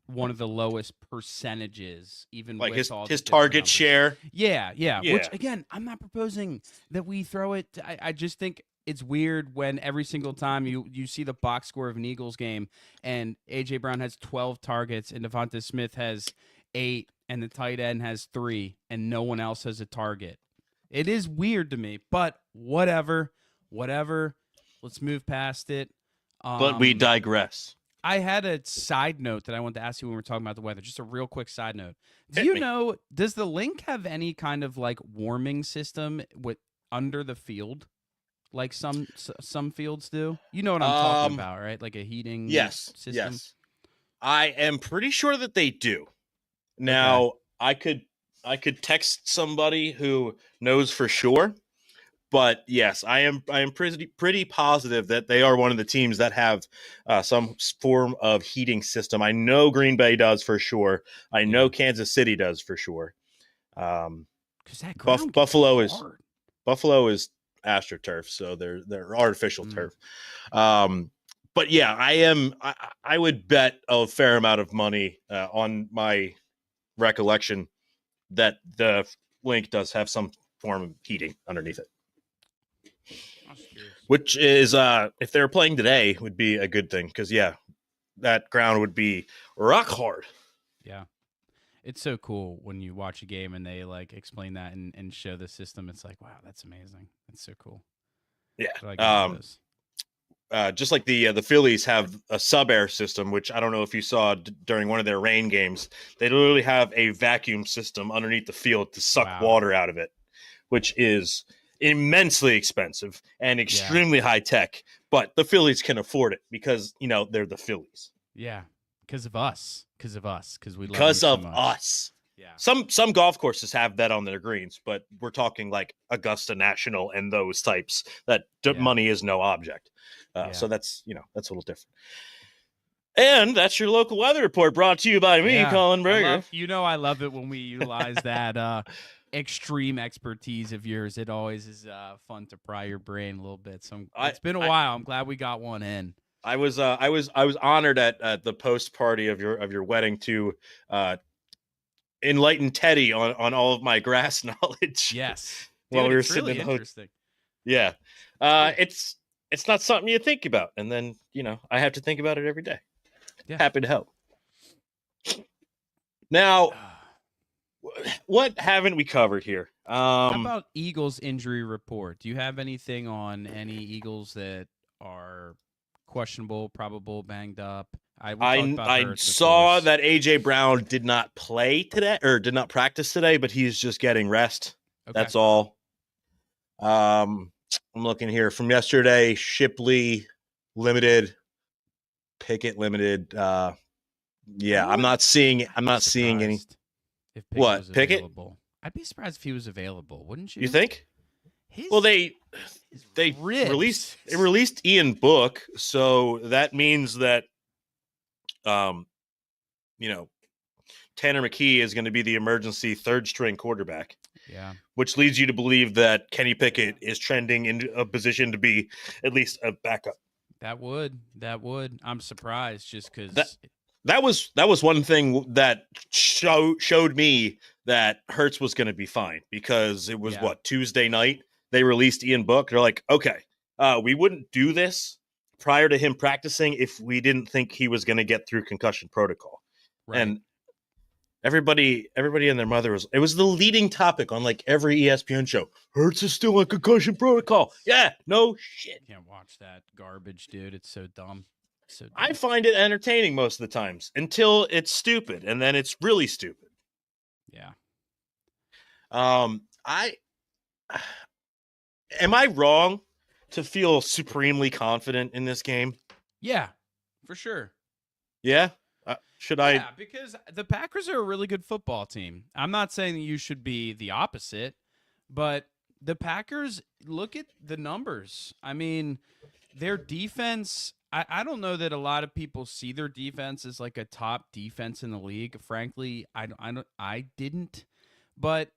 one of the lowest percentages, even Like with all his the target numbers. share. Yeah. Yeah. Which again, I'm not proposing that we throw it. I just think it's weird when every single time you see the box score of an Eagles game and AJ Brown has 12 targets and Devonta Smith has 8 and the tight end has 3 and no one else has a target. It is weird to me, but whatever. Let's move past it. But we digress. I had a side note that I wanted to ask you when we were talking about the weather. Just a real quick side note. Hit me. Know, does the Link have any kind of like warming system under the field? Like some fields do? You know what I'm talking about, right? Like a heating system? Yes. I am pretty sure that they do. Now, okay. I could text somebody who knows for sure. But yes, I am pretty positive that they are one of the teams that have some form of heating system. I know Green Bay does for sure. I know Kansas City does for sure. Buffalo is AstroTurf, so they're artificial turf. But yeah, I would bet a fair amount of money on my recollection that the Link does have some form of heating underneath it. Which is, if they were playing today, would be a good thing because, yeah, that ground would be rock hard. Yeah. It's so cool when you watch a game and they, like, explain that and show the system. It's like, wow, that's amazing. That's so cool. Yeah. Just like the Phillies have a sub-air system, which I don't know if you saw during one of their rain games. They literally have a vacuum system underneath the field to suck water out of it, which is immensely expensive and extremely high tech, but the Phillies can afford it because they're the Phillies. Yeah, because of us, because we love because them of so much. us. Yeah. Some golf courses have that on their greens, but we're talking like Augusta National and those types that money is no object. So that's that's a little different. And that's your local weather report brought to you by me, Colin Berger. I love it when we utilize that extreme expertise of yours. It always is fun to pry your brain a little bit. So it's been a while. I'm glad we got one in. I was honored at the post party of your wedding to enlighten Teddy on all of my grass knowledge. Yes. While we were sitting really in the interesting. Yeah. It's not something you think about, and then I have to think about it every day. Yeah. Happy to help. Now, what haven't we covered here? How about Eagles injury report? Do you have anything on any Eagles that are questionable, probable, banged up? I saw that AJ Brown did not play today, or did not practice today, but he's just getting rest. Okay. That's all. I'm looking here from yesterday. Shipley limited, Pickett limited. I'm not seeing any. If Pickett? Pickett? I'd be surprised if he was available. Wouldn't you? You think? They released Ian Book, so that means that Tanner McKee is going to be the emergency third string quarterback. Yeah. Which leads you to believe that Kenny Pickett is trending into a position to be at least a backup. That would. I'm surprised just because that was one thing that showed me that Hurts was going to be fine, because it was Tuesday night they released Ian Book. They're like, okay, we wouldn't do this prior to him practicing if we didn't think he was going to get through concussion protocol. Right. And everybody and their mother it was the leading topic on like every ESPN show. Hurts is still on concussion protocol. Yeah, no shit. Can't watch that garbage, dude. It's so dumb. I find it entertaining most of the times until it's stupid, and then it's really stupid. Yeah. Am I wrong to feel supremely confident in this game? Yeah, for sure. Yeah? Should I? Yeah, because the Packers are a really good football team. I'm not saying that you should be the opposite, but the Packers, look at the numbers. I mean, their defense, I don't know that a lot of people see their defense as like a top defense in the league. Frankly, I didn't. But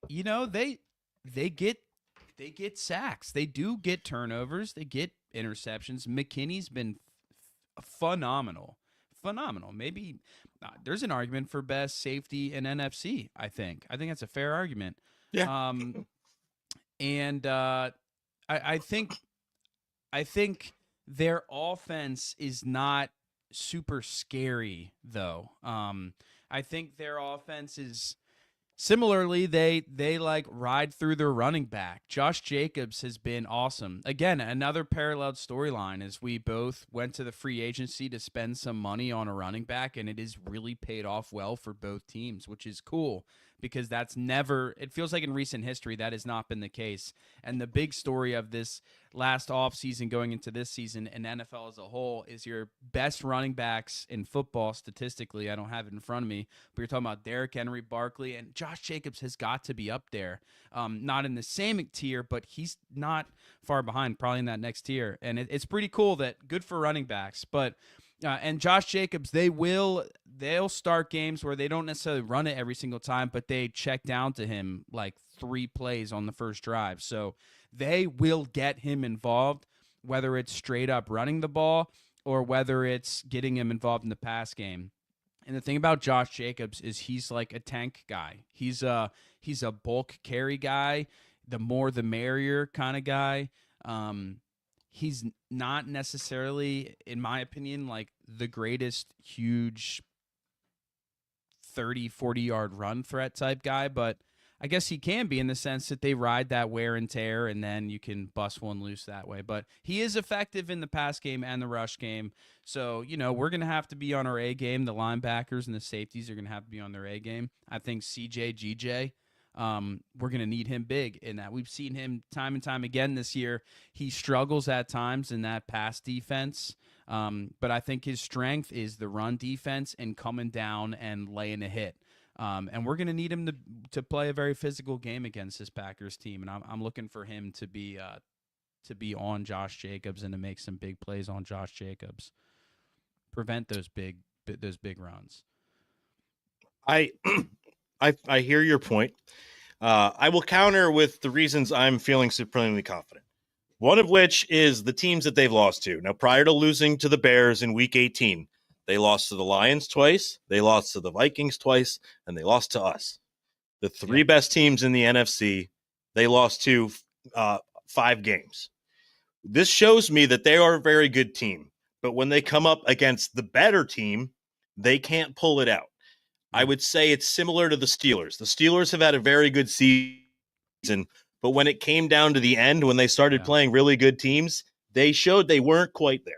they get sacks. They do get turnovers. They get interceptions. McKinney's been phenomenal. Maybe there's an argument for best safety in NFC. I think that's a fair argument. Yeah. And I think their offense is not super scary, though. I think their offense is similarly, they like ride through their running back. Josh Jacobs has been awesome. Again, another parallel storyline is we both went to the free agency to spend some money on a running back, and it has really paid off well for both teams, which is cool. Because it feels like in recent history that has not been the case. And the big story of this last offseason going into this season and NFL as a whole is your best running backs in football statistically. I don't have it in front of me, but you're talking about Derrick Henry, Barkley, and Josh Jacobs has got to be up there. Not in the same tier, but he's not far behind, probably in that next tier. And it's pretty cool good for running backs. But and Josh Jacobs, they'll start games where they don't necessarily run it every single time, but they check down to him like 3 plays on the first drive. So they will get him involved, whether it's straight up running the ball or whether it's getting him involved in the pass game. And the thing about Josh Jacobs is he's like a tank guy. He's a bulk carry guy, the more the merrier kind of guy. He's not necessarily, in my opinion, like the greatest huge 30, 40-yard run threat type guy, but I guess he can be in the sense that they ride that wear and tear, and then you can bust one loose that way. But he is effective in the pass game and the rush game. So, we're going to have to be on our A game. The linebackers and the safeties are going to have to be on their A game. I think CJ, GJ, we're going to need him big in that. We've seen him time and time again this year. He struggles at times in that pass defense, but I think his strength is the run defense and coming down and laying a hit. And we're going to need him to play a very physical game against this Packers team. And I'm looking for him to be on Josh Jacobs and to make some big plays on Josh Jacobs, prevent those big runs. I I hear your point. I will counter with the reasons I'm feeling supremely confident. One of which is the teams that they've lost to. Now, prior to losing to the Bears in Week 18, they lost to the Lions twice, they lost to the Vikings twice, and they lost to us. The three best teams in the NFC, they lost to 5 games. This shows me that they are a very good team, but when they come up against the better team, they can't pull it out. I would say it's similar to the Steelers. The Steelers have had a very good season, but when it came down to the end, when they started playing really good teams, they showed they weren't quite there.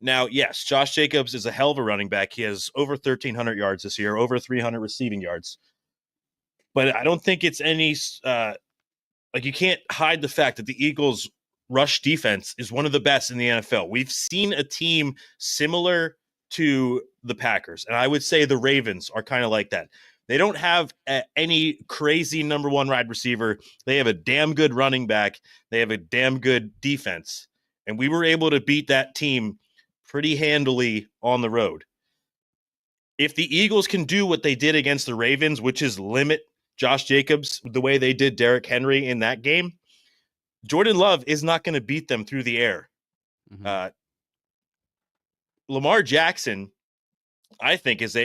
Now, yes, Josh Jacobs is a hell of a running back. He has over 1,300 yards this year, over 300 receiving yards. But I don't think it's any you can't hide the fact that the Eagles' rush defense is one of the best in the NFL. We've seen a team similar to the Packers, and I would say the Ravens are kind of like that. They don't have any crazy number one wide receiver. They have a damn good running back. They have a damn good defense. And we were able to beat that team pretty handily on the road. If the Eagles can do what they did against the Ravens, which is limit Josh Jacobs the way they did Derrick Henry in that game, Jordan Love is not going to beat them through the air. Mm-hmm. Lamar Jackson, I think, is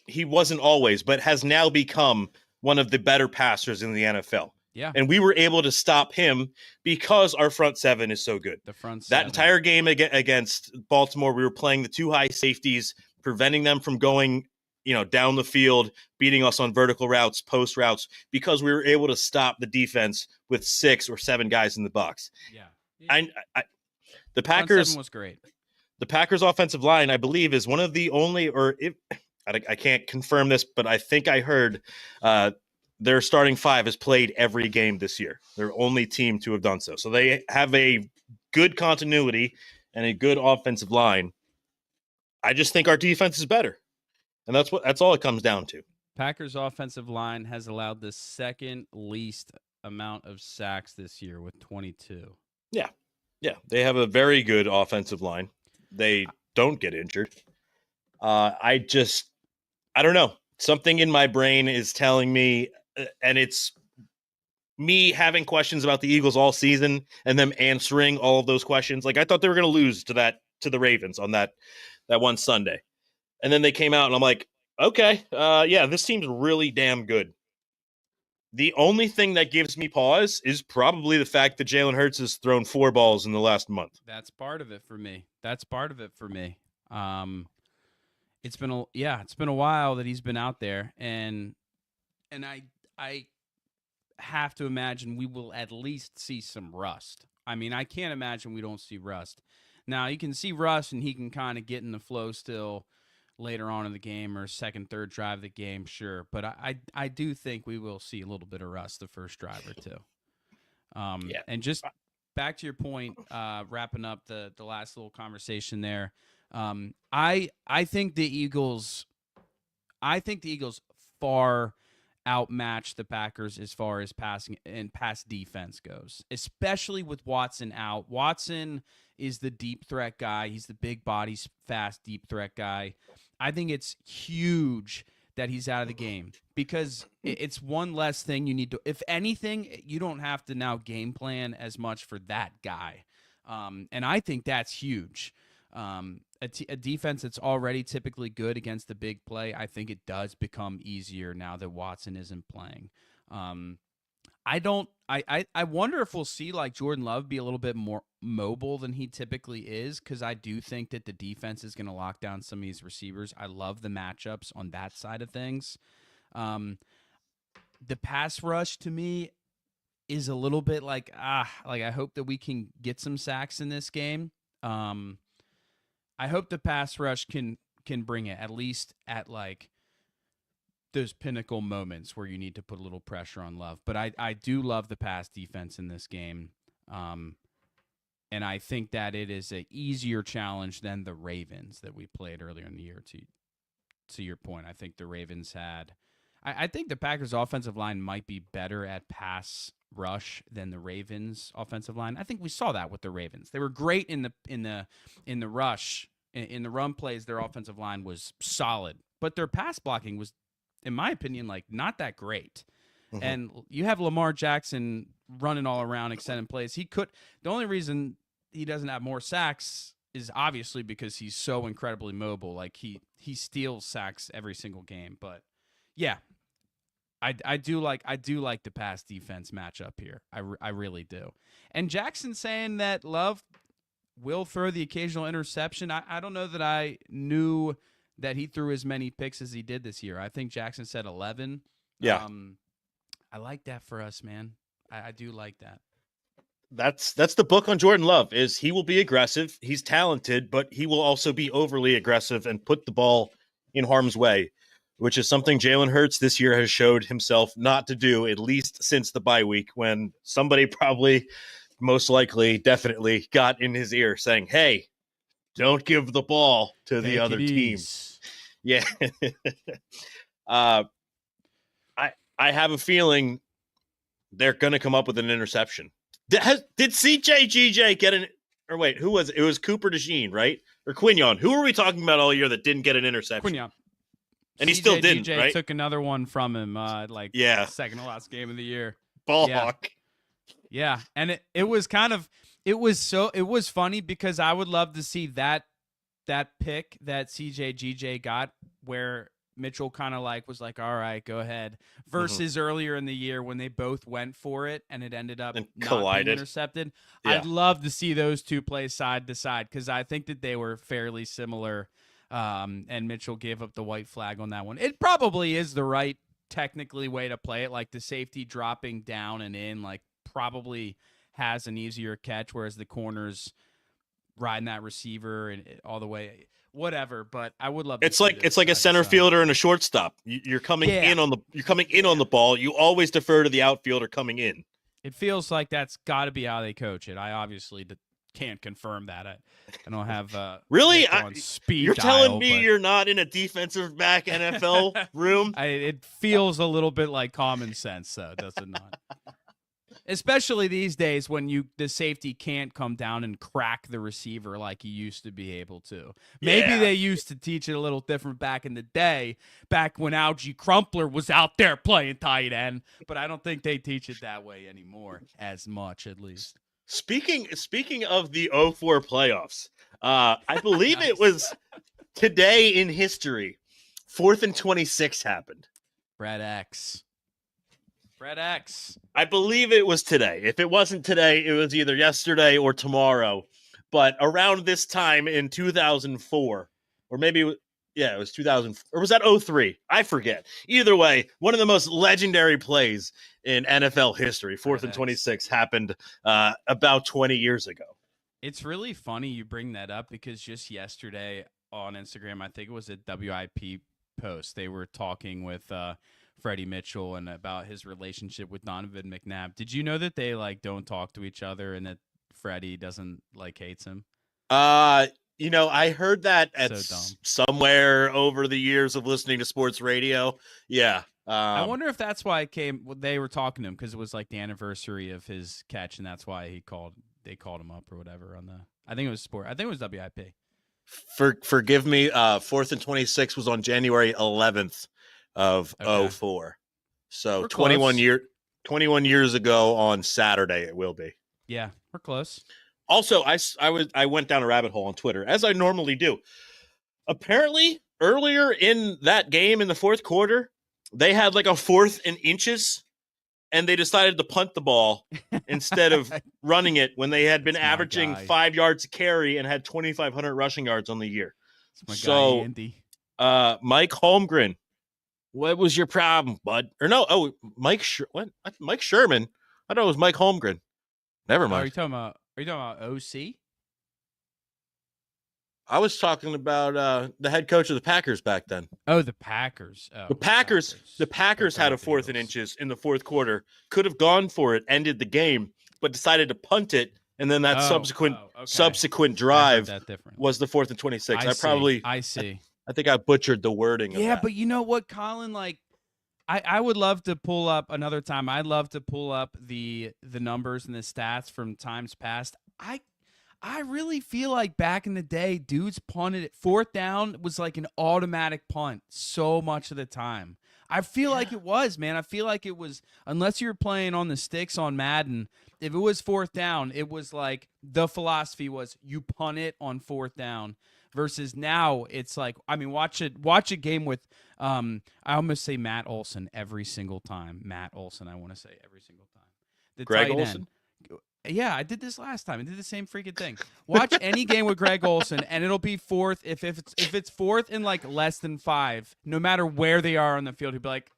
he wasn't always, but has now become one of the better passers in the NFL. Yeah. And we were able to stop him because our front seven is so good. The front seven. That entire game against Baltimore, we were playing the 2 high safeties, preventing them from going, down the field, beating us on vertical routes, post routes, because we were able to stop the defense with 6 or 7 guys in the box. Yeah. The Packers front seven was great. The Packers offensive line, I believe, is one of the only, I can't confirm this, but I think I heard their starting 5 has played every game this year. They're only team to have done so. So they have a good continuity and a good offensive line. I just think our defense is better. And that's all it comes down to. Packers offensive line has allowed the second least amount of sacks this year with 22. Yeah. They have a very good offensive line. They don't get injured. I don't know. Something in my brain is telling me, and it's me having questions about the Eagles all season and them answering all of those questions. Like, I thought they were going to lose to the Ravens on that one Sunday. And then they came out and I'm like, okay, this team's really damn good. The only thing that gives me pause is probably the fact that Jalen Hurts has thrown 4 balls in the last month. That's part of it for me. It's been a while that he's been out there, and I have to imagine we will at least see some rust. I mean, I can't imagine we don't see rust. Now, you can see rust, and he can kind of get in the flow still later on in the game or second, third drive of the game, sure. But I do think we will see a little bit of rust the first drive or two. And just back to your point, wrapping up the last little conversation there. I think the Eagles far outmatch the Packers as far as passing and pass defense goes, especially with Watson out. Watson is the deep threat guy. He's the big body, fast, deep threat guy. I think it's huge that he's out of the game because it's one less thing you need to, if anything, you don't have to now game plan as much for that guy. And I think that's huge. A defense that's already typically good against the big play, I think it does become easier now that Watson isn't playing. I wonder if we'll see like Jordan Love be a little bit more mobile than he typically is, because I do think that the defense is going to lock down some of these receivers. I love the matchups on that side of things. The pass rush to me is a little bit like I hope that we can get some sacks in this game. I hope the pass rush can bring it at least at like those pinnacle moments where you need to put a little pressure on Love. But I do love the pass defense in this game. And I think that it is an easier challenge than the Ravens that we played earlier in the year to your point. I think the Ravens had. I think the Packers' offensive line might be better at pass rush than the Ravens' offensive line. I think we saw that with the Ravens. They were great in the rush, in the run plays. Their offensive line was solid, but their pass blocking was, in my opinion, like not that great. Mhm. And you have Lamar Jackson running all around, extending plays. The only reason he doesn't have more sacks is obviously because he's so incredibly mobile. Like he steals sacks every single game. But yeah, I do like the pass defense matchup here. I really do. And Jackson saying that Love will throw the occasional interception. I don't know that I knew that he threw as many picks as he did this year. I think Jackson said 11. Yeah. I like that for us, man. I do like that. That's the book on Jordan Love. Is he will be aggressive. He's talented, but he will also be overly aggressive and put the ball in harm's way, which is something Jalen Hurts this year has showed himself not to do, at least since the bye week, when somebody probably, most likely, definitely got in his ear saying, "Hey, don't give the ball to the other team." Yeah. I have a feeling they're going to come up with an interception. Did CJGJ get an – or wait, who was it? It was Cooper DeJean, right? Or Quignon. Who were we talking about all year that didn't get an interception? Quignon. And he still didn't, CJGJ right? took another one from him, second to last game of the year. Ball Yeah. hawk. Yeah, and it was kind of it was funny because I would love to see that pick that CJGJ got where Mitchell kind of was like, all right, go ahead, versus earlier in the year when they both went for it and it ended up And not collided. being intercepted. Yeah. I'd love to see those two play side to side because I think that they were fairly similar. And Mitchell gave up the white flag on that one. It probably is the right technically way to play it. Like the safety dropping down and in, probably has an easier catch, whereas the corners riding that receiver and all the way, whatever. But I would love. It's like a center fielder and a shortstop. You're coming in on the ball. You always defer to the outfielder coming in. It feels like that's got to be how they coach it. I obviously can't confirm that. I don't have really on speed. You're dial, telling me but you're not in a defensive back NFL room? It feels a little bit like common sense, though, does it not? Especially these days when the safety can't come down and crack the receiver like he used to be able to. Maybe they used to teach it a little different back in the day, back when Algie Crumpler was out there playing tight end, but I don't think they teach it that way anymore, as much at least. Speaking of the 04 playoffs, I believe it was today in history, 4th and 26 happened. Brad X. I believe it was today. If it wasn't today, it was either yesterday or tomorrow. But around this time in 2004, or maybe, it was 2000, or was that 03? I forget. Either way, one of the most legendary plays in NFL history, 4th and 26, happened about 20 years ago. It's really funny you bring that up because just yesterday on Instagram, I think it was a WIP post, they were talking with Freddie Mitchell and about his relationship with Donovan McNabb. Did you know that they don't talk to each other and that Freddie doesn't hates him? I heard that at So somewhere over the years of listening to sports radio. Yeah. I wonder if that's why they were talking to him because it was the anniversary of his catch and that's why they called him up or whatever on I think it was WIP. Forgive me. 4th and 26 was on January 11th of 04. So 21 years ago on Saturday it will be. Yeah, we're close. Also, I went down a rabbit hole on Twitter as I normally do. Apparently, earlier in that game in the fourth quarter, they had a 4th and inches and they decided to punt the ball instead of running it when they had been averaging 5 yards a carry and had 2,500 rushing yards on the year. Guy, Andy. Mike Holmgren, what was your problem, bud? Or no, Mike Sherman. I thought it was Mike Holmgren. Never mind. Are you talking about OC? I was talking about the head coach of the Packers back then. Oh, the Packers. The Packers had a 4th and inches in the fourth quarter. Could have gone for it, ended the game, but decided to punt it, and then that subsequent drive was the 4th and 26. I see. I think I butchered the wording of Yeah, that. but you know what, Colin? Like, I would love to pull up another time. I'd love to pull up the numbers and the stats from times past. I really feel like back in the day, dudes punted it. Fourth down was like an automatic punt so much of the time. I feel like it was, man. I feel like it was, unless you were playing on the sticks on Madden, if it was fourth down, it was like the philosophy was you punt it on fourth down. Versus now, it's like, I mean, watch a game with, I almost say Matt Olson every single time. Matt Olson, I want to say every single time. The Greg tight Olson? end. Yeah, I did this last time. I did the same freaking thing. Watch any game with Greg Olson, and it'll be fourth. If it's fourth and like less than 5, no matter where they are on the field, he'll be like,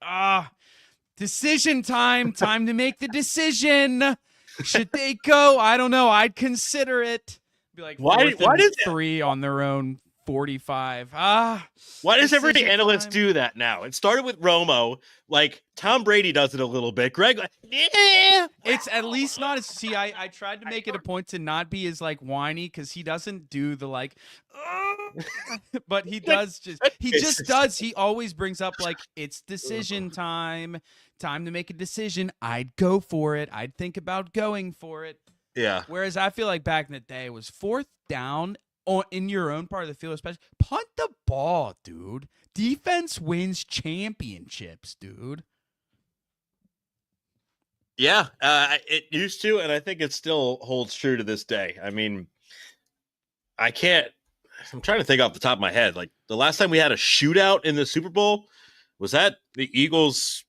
decision time to make the decision. Should they go? I don't know. I'd consider it. Be like, Why does 3 on their own 45? Why does every decision analyst time. do that now? It started with Romo. Like Tom Brady does it a little bit. Greg, yeah. It's at least not as. See, I tried to make it a point to not be as like whiny because he doesn't do the like, but he does just does. He always brings up like it's decision time to make a decision. I'd go for it. I'd think about going for it. Yeah. Whereas I feel like back in the day it was fourth down in your own part of the field, especially punt the ball, dude. Defense wins championships, dude. Yeah, it used to, and I think it still holds true to this day. I mean, I'm trying to think off the top of my head. Like the last time we had a shootout in the Super Bowl, was that the Eagles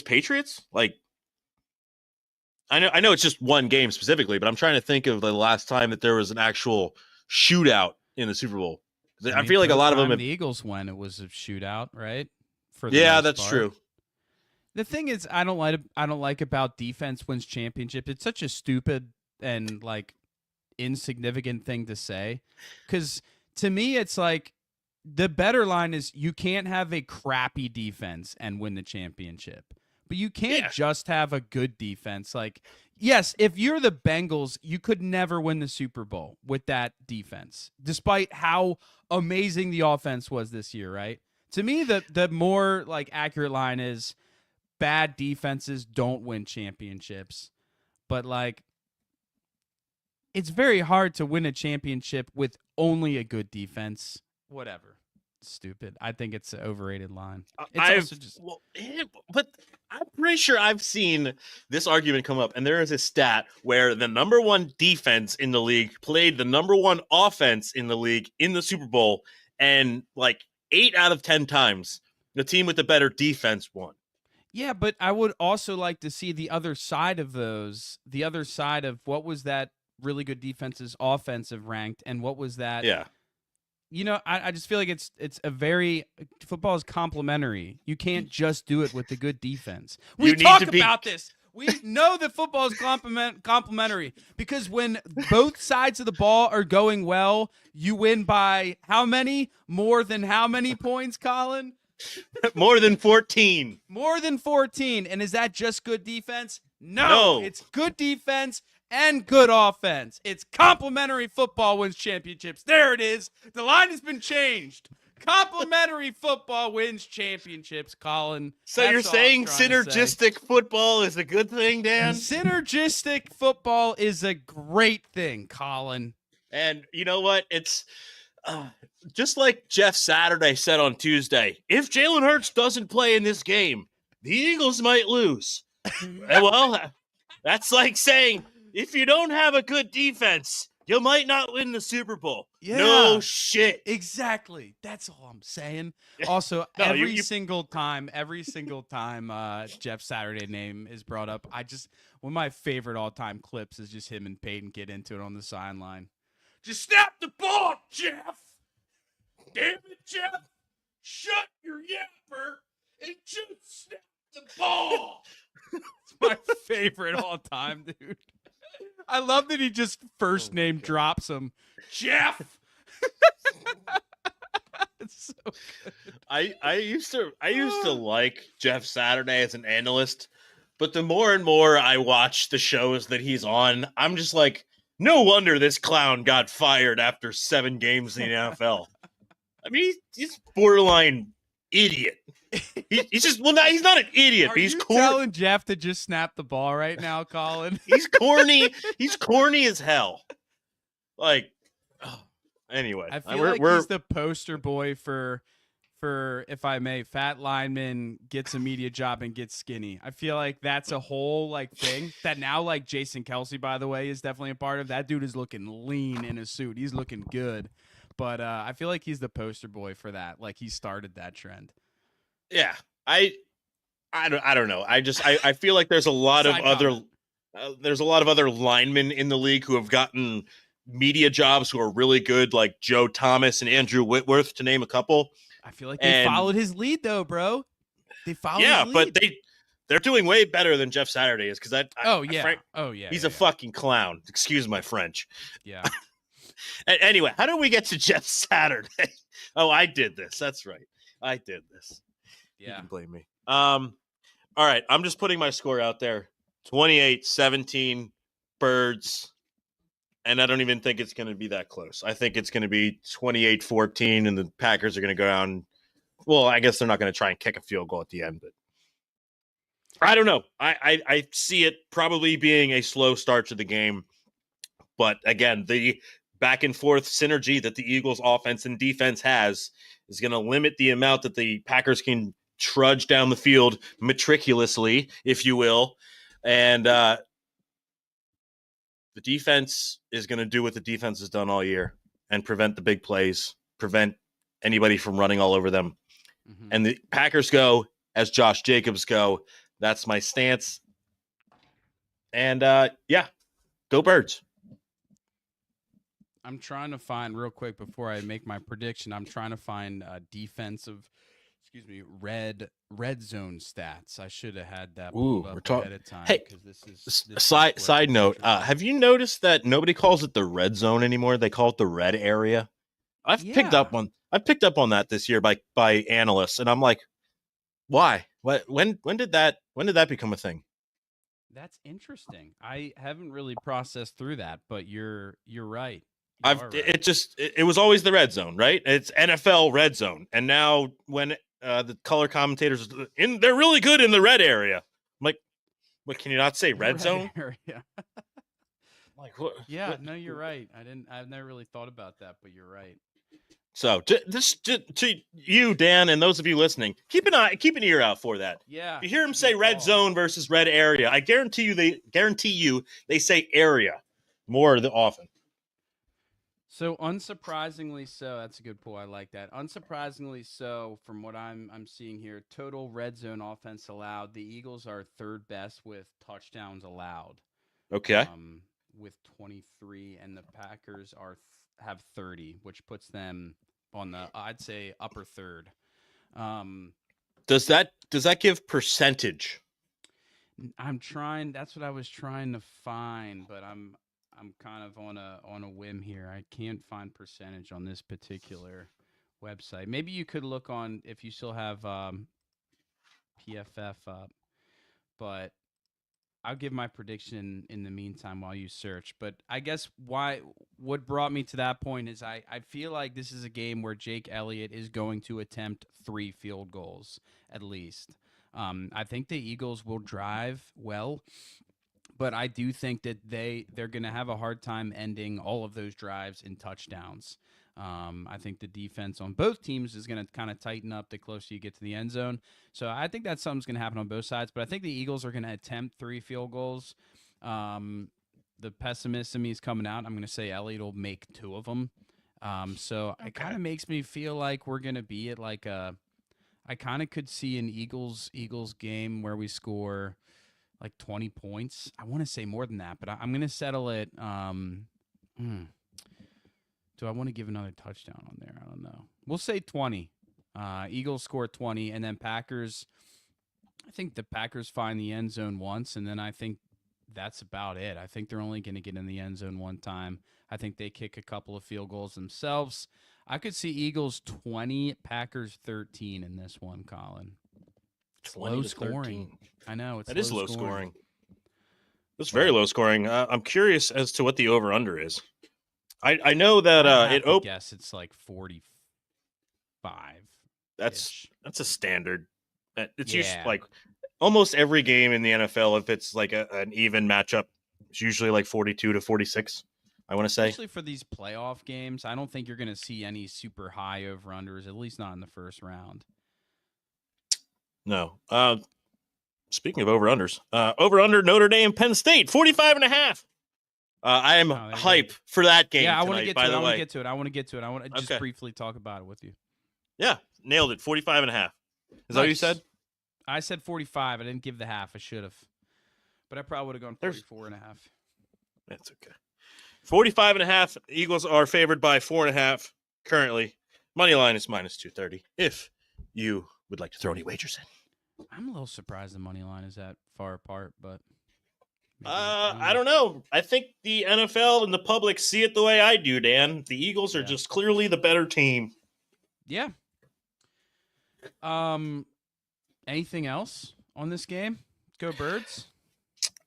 Patriots? Like, I know it's just one game specifically, but I'm trying to think of the last time that there was an actual shootout in the Super Bowl. I feel like a lot of them. The Eagles won. It was a shootout, right? Yeah, that's true. The thing is, I don't like about defense wins championship. It's such a stupid and like insignificant thing to say, because to me, it's like the better line is you can't have a crappy defense and win the championship. But you can't just have a good defense. Like, yes, if you're the Bengals, you could never win the Super Bowl with that defense, despite how amazing the offense was this year, right? To me, the more like accurate line is bad defenses don't win championships. But like, it's very hard to win a championship with only a good defense. Whatever. Stupid. I think it's an overrated line. But I'm pretty sure I've seen this argument come up, and there is a stat where the number one defense in the league played the number one offense in the league in the Super Bowl, and like 8 out of 10 times the team with the better defense won. Yeah, but I would also like to see the other side of those, the other side of what was that really good defense's offensive ranked, and what was that? Yeah. You know, I just feel like it's a very football is complementary. You can't just do it with the good defense. We talk about this. We know that football is complementary because when both sides of the ball are going well, you win by how many? More than how many points, Colin? More than 14. More than 14. And is that just good defense? No. It's good defense and good offense. It's complementary football wins championships. There it is. The line has been changed. Complementary football wins championships, Colin. So you're saying synergistic football is a good thing, Dan? Synergistic football is a great thing, Colin. And you know what? It's just like Jeff Saturday said on Tuesday, if Jalen Hurts doesn't play in this game, the Eagles might lose. Well, that's like saying, if you don't have a good defense, you might not win the Super Bowl. Yeah. No shit. Exactly. That's all I'm saying. Also, every single time Jeff Saturday name is brought up, one of my favorite all-time clips is just him and Peyton get into it on the sideline. Just snap the ball, Jeff. Damn it, Jeff. Shut your yapper and just snap the ball. It's my favorite all time, dude. I love that he just first name drops him. Jeff. It's so good. I used to like Jeff Saturday as an analyst, but the more and more I watch the shows that he's on, I'm just like, no wonder this clown got fired after 7 games in the NFL. I mean, he's borderline idiot. He's just he's not an idiot, but he's telling Jeff to just snap the ball right now, Colin? He's corny. He's corny as hell. Like, anyway, I feel like he's the poster boy for, if I may, fat lineman gets a media job and gets skinny. I feel like that's a whole like thing that now, like Jason Kelsey, by the way, is definitely a part of. That dude is looking lean in a suit. He's looking good. But I feel like he's the poster boy for that. Like he started that trend. Yeah, I don't know. I feel like there's a lot of other linemen in the league who have gotten media jobs who are really good, like Joe Thomas and Andrew Whitworth, to name a couple. I feel like they followed his lead though, bro. They followed. Yeah, his lead. But they're doing way better than Jeff Saturday is because he's a fucking clown. Excuse my French. Yeah. Anyway, how do we get to Jeff Saturday? Oh, I did this. That's right. I did this. Yeah. You can blame me. All right. I'm just putting my score out there. 28-17 Birds. And I don't even think it's going to be that close. I think it's going to be 28-14 and the Packers are going to go down. Well, I guess they're not going to try and kick a field goal at the end, but I don't know. I see it probably being a slow start to the game. But again, the back and forth synergy that the Eagles offense and defense has is going to limit the amount that the Packers can trudge down the field meticulously, if you will. And the defense is going to do what the defense has done all year and prevent the big plays, prevent anybody from running all over them. Mm-hmm. And the Packers go as Josh Jacobs go. That's my stance. And go Birds. I'm trying to find real quick before I make my prediction. I'm trying to find defensive, red zone stats. I should have had that ahead of time. Hey, this side note. Have you noticed that nobody calls it the red zone anymore? They call it the red area. I've picked up on that this year by analysts, and I'm like, why? When did that become a thing? That's interesting. I haven't really processed through that, but you're right. It was always the red zone, right? It's NFL red zone. And now when the color commentators they're really good in the red area. I'm like, what, can you not say red zone? Area. Like what? Yeah, what? No, you're right. I've never really thought about that, but you're right. So to you, Dan, and those of you listening, keep an ear out for that. Yeah. If you hear them say red zone versus red area, I guarantee you they say area more often. So unsurprisingly so, that's a good pull. I like that. Unsurprisingly so, from what I'm seeing here, total red zone offense allowed. The Eagles are third best with touchdowns allowed. Okay. With 23, and the Packers have 30, which puts them on the I'd say upper third. Does that give percentage? I'm trying. That's what I was trying to find, but I'm kind of on a whim here. I can't find percentage on this particular website. Maybe you could look on if you still have PFF up, but I'll give my prediction in the meantime while you search. But I guess what brought me to that point is I feel like this is a game where Jake Elliott is going to attempt 3 field goals at least. I think the Eagles will drive well, but I do think that they're going to have a hard time ending all of those drives in touchdowns. I think the defense on both teams is going to kind of tighten up the closer you get to the end zone. So I think that something's going to happen on both sides, but I think the Eagles are going to attempt 3 field goals. The pessimist in me is coming out. I'm going to say Elliott will make 2 of them. It kind of makes me feel like we're going to be at like I kind of could see an Eagles game where we score like 20 points. I want to say more than that, but I'm going to settle it. Do I want to give another touchdown on there? I don't know. We'll say 20. Eagles score 20, and then Packers. I think the Packers find the end zone once, and then I think that's about it. I think they're only going to get in the end zone one time. I think they kick a couple of field goals themselves. I could see Eagles 20, Packers 13 in this one, Colin. It's low scoring. I know. That is low scoring. It's very low scoring. I'm curious as to what the over-under is. I know that it I guess it's like 40. That's a standard. It's Yeah. usually like almost every game in the NFL. If it's like an even matchup, it's usually like 42 to 46. I want to say. Especially for these playoff games, I don't think you're going to see any super high over-unders, at least not in the first round. No. Speaking of over-unders, over-under Notre Dame, Penn State, 45.5. I am hype for that game Yeah, I want to get to it. I want to get to it. I want to get to it. I want to just Okay. briefly talk about it with you. Yeah, nailed it. 45.5. Is that what you said? I said 45. I didn't give the half. I should have. But I probably would have gone 44.5. That's okay. 45.5. Eagles are favored by 4.5 currently. Money line is minus 230 if you would like to throw any wagers in. I'm a little surprised the money line is that far apart, but I don't know. I think the NFL and the public see it the way I do, Dan. The Eagles are just clearly the better team. Yeah. Anything else on this game? Go Birds.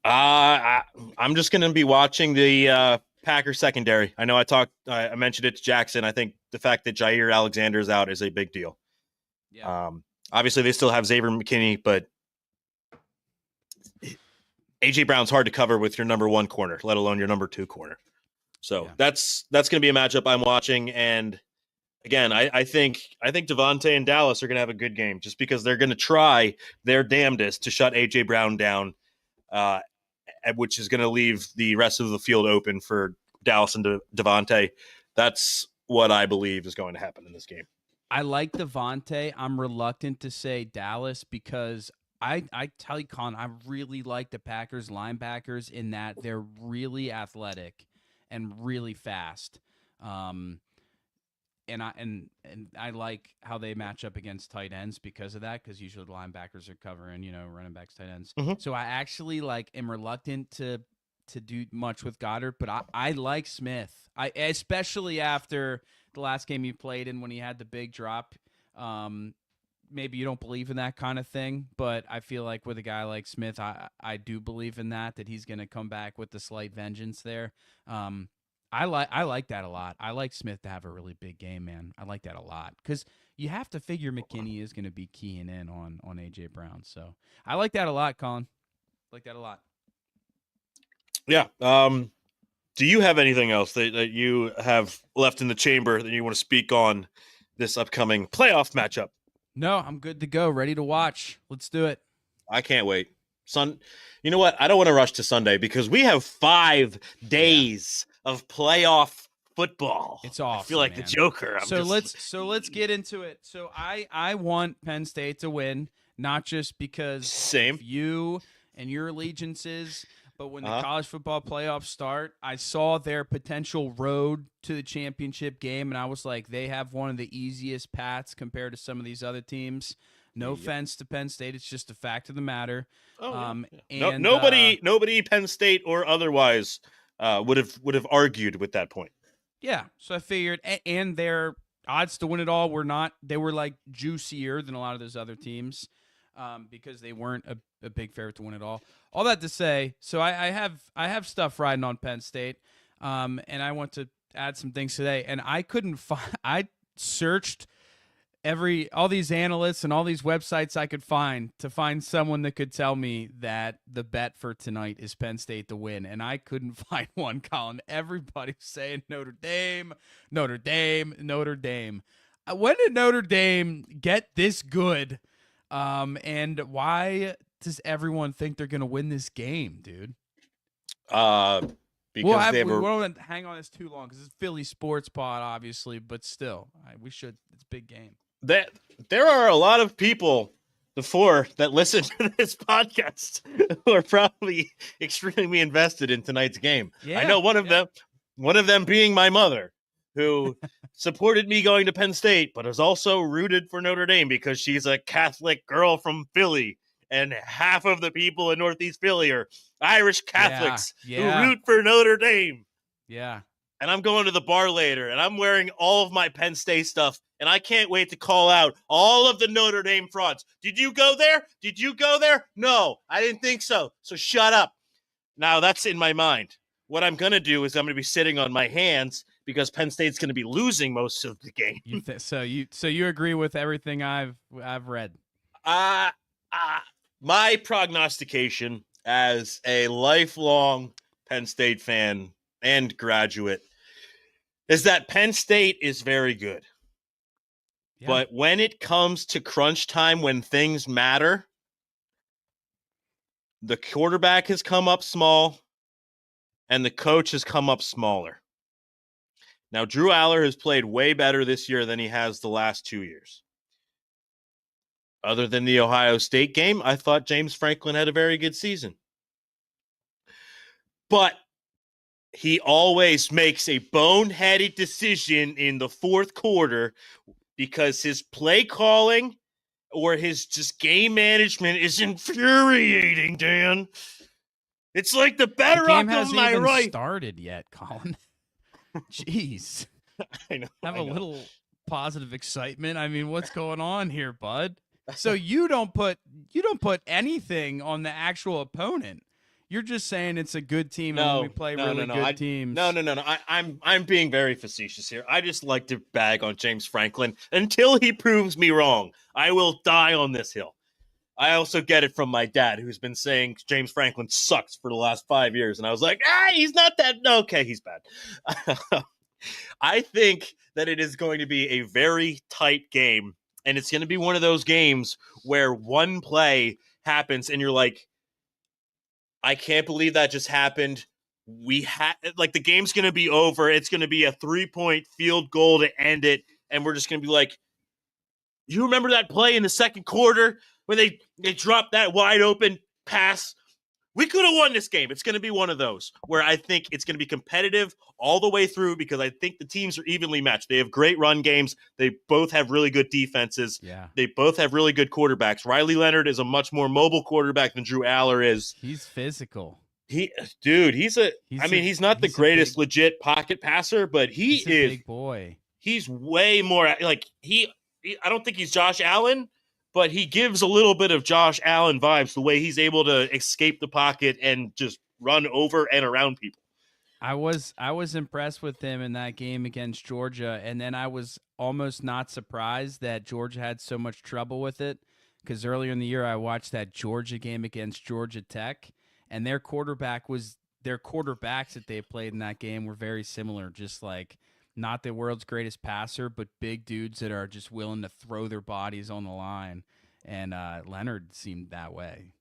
I'm just going to be watching the Packers secondary. I know I mentioned it to Jackson. I think the fact that Jair Alexander is out is a big deal. Yeah. Obviously they still have Xavier McKinney, but AJ Brown's hard to cover with your number one corner, let alone your number two corner. So that's going to be a matchup I'm watching. And again, I think Devontae and Dallas are going to have a good game just because they're going to try their damnedest to shut AJ Brown down, which is going to leave the rest of the field open for Dallas and Devontae. That's what I believe is going to happen in this game. I like Devontae. I'm reluctant to say Dallas because I tell you, Colin, I really like the Packers linebackers in that they're really athletic and really fast. And I like how they match up against tight ends because of that, because usually the linebackers are covering, running backs, tight ends. Mm-hmm. So I actually am reluctant to do much with Goddard, but I like Smith. Especially after the last game he played in when he had the big drop. Maybe you don't believe in that kind of thing, but I feel like with a guy like Smith, I do believe in that he's going to come back with the slight vengeance there. I like that a lot. I like Smith to have a really big game, man. I like that a lot because you have to figure McKinney is going to be keying in on AJ Brown. So I like that a lot, Colin. Like that a lot. Yeah. Do you have anything else that you have left in the chamber that you want to speak on this upcoming playoff matchup? No, I'm good to go. Ready to watch. Let's do it. I can't wait. You know what? I don't want to rush to Sunday because we have 5 days of playoff football. It's awesome. I feel like man. the Joker. Let's get into it. So I want Penn State to win, not just because of you and your allegiances, but when the college football playoffs start, I saw their potential road to the championship game, and I was like, they have one of the easiest paths compared to some of these other teams. No offense to Penn State, it's just a fact of the matter. And nobody Penn State or otherwise would have argued with that point. Yeah, so I figured, and their odds to win it all they were like juicier than a lot of those other teams. Because they weren't a big favorite to win it all. All that to say, so I have stuff riding on Penn State, and I want to add some things today. And I couldn't find. I searched all these analysts and all these websites I could find to find someone that could tell me that the bet for tonight is Penn State to win, and I couldn't find one. Colin, everybody's saying Notre Dame, Notre Dame, Notre Dame. When did Notre Dame get this good? And why does everyone think they're going to win this game, dude? Because we won't hang on this too long because it's Philly Sports Pod, obviously, but still, we should. It's a big game. There are a lot of people, the 4 that listen to this podcast, who are probably extremely invested in tonight's game. Yeah, I know one of them being my mother, who supported me going to Penn State, but has also rooted for Notre Dame because she's a Catholic girl from Philly. And half of the people in Northeast Philly are Irish Catholics who root for Notre Dame. Yeah. And I'm going to the bar later, and I'm wearing all of my Penn State stuff, and I can't wait to call out all of the Notre Dame frauds. Did you go there? Did you go there? No, I didn't think so. So shut up. Now, that's in my mind. What I'm going to do is I'm going to be sitting on my hands because Penn State's going to be losing most of the game. So you agree with everything I've read? My prognostication as a lifelong Penn State fan and graduate is that Penn State is very good. Yeah. But when it comes to crunch time, when things matter, the quarterback has come up small and the coach has come up smaller. Now, Drew Aller has played way better this year than he has the last 2 years. Other than the Ohio State game, I thought James Franklin had a very good season. But he always makes a boneheaded decision in the fourth quarter because his play calling or his just game management is infuriating, Dan. It's like the bedrock of my even right. Started yet, Colin? Jeez. I know. Have a little positive excitement. I mean, what's going on here, bud? So you don't put anything on the actual opponent. You're just saying it's a good team and we play really good teams. No. I'm being very facetious here. I just like to bag on James Franklin until he proves me wrong. I will die on this hill. I also get it from my dad, who's been saying James Franklin sucks for the last 5 years. And I was like, he's not that. Okay, he's bad. I think that it is going to be a very tight game. And it's going to be one of those games where one play happens and you're like, I can't believe that just happened. The game's going to be over. It's going to be a 3-point field goal to end it. And we're just going to be like, you remember that play in the second quarter when they dropped that wide open pass? We could have won this game. It's going to be one of those where I think it's going to be competitive all the way through because I think the teams are evenly matched. They have great run games. They both have really good defenses. Yeah. They both have really good quarterbacks. Riley Leonard is a much more mobile quarterback than Drew Aller is. He's physical. He's not the greatest legit pocket passer, but he's a big boy. He's way more like I don't think he's Josh Allen, but he gives a little bit of Josh Allen vibes, the way he's able to escape the pocket and just run over and around people. I was impressed with him in that game against Georgia, and then I was almost not surprised that Georgia had so much trouble with it because earlier in the year I watched that Georgia game against Georgia Tech, and their quarterbacks that they played in that game were very similar, just like not the world's greatest passer, but big dudes that are just willing to throw their bodies on the line. And Leonard seemed that way.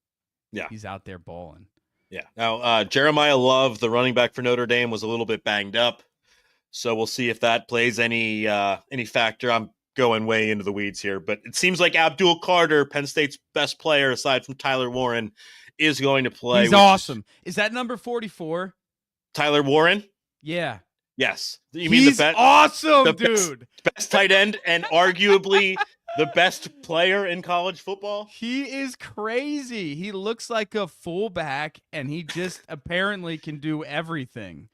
Yeah. He's out there bowling. Yeah. Now, Jeremiah Love, the running back for Notre Dame, was a little bit banged up. So we'll see if that plays any factor. I'm going way into the weeds here, but it seems like Abdul Carter, Penn State's best player aside from Tyler Warren, is going to play. He's awesome. Is that number 44? Tyler Warren? Yeah. Yes. You mean the awesome, dude. Best tight end and arguably the best player in college football? He is crazy. He looks like a fullback, and he just apparently can do everything.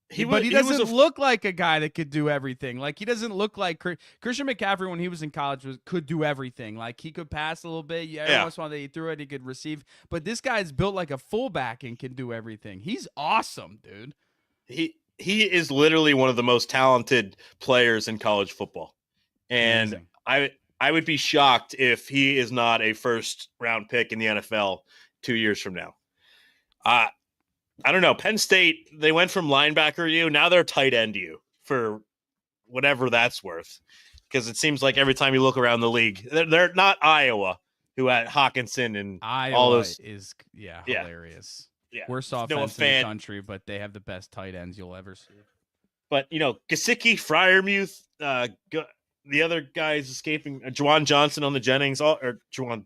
But he doesn't look like a guy that could do everything. Like, he doesn't look like Christian McCaffrey when he was in college could do everything. Like, he could pass a little bit. Every once in a while he threw it, he could receive. But this guy's built like a fullback and can do everything. He's awesome, dude. He is literally one of the most talented players in college football. And amazing. I would be shocked if he is not a first-round pick in the NFL 2 years from now. I don't know. Penn State, they went from linebacker you, now they're tight end you for whatever that's worth. Because it seems like every time you look around the league, they're not Iowa, who had Hawkinson and Iowa all those. Is hilarious. Yeah. Worst offense in the country, but they have the best tight ends you'll ever see. But, Gesicki, Freiermuth, the other guys escaping, Juwan Johnson on the Jennings, Juwan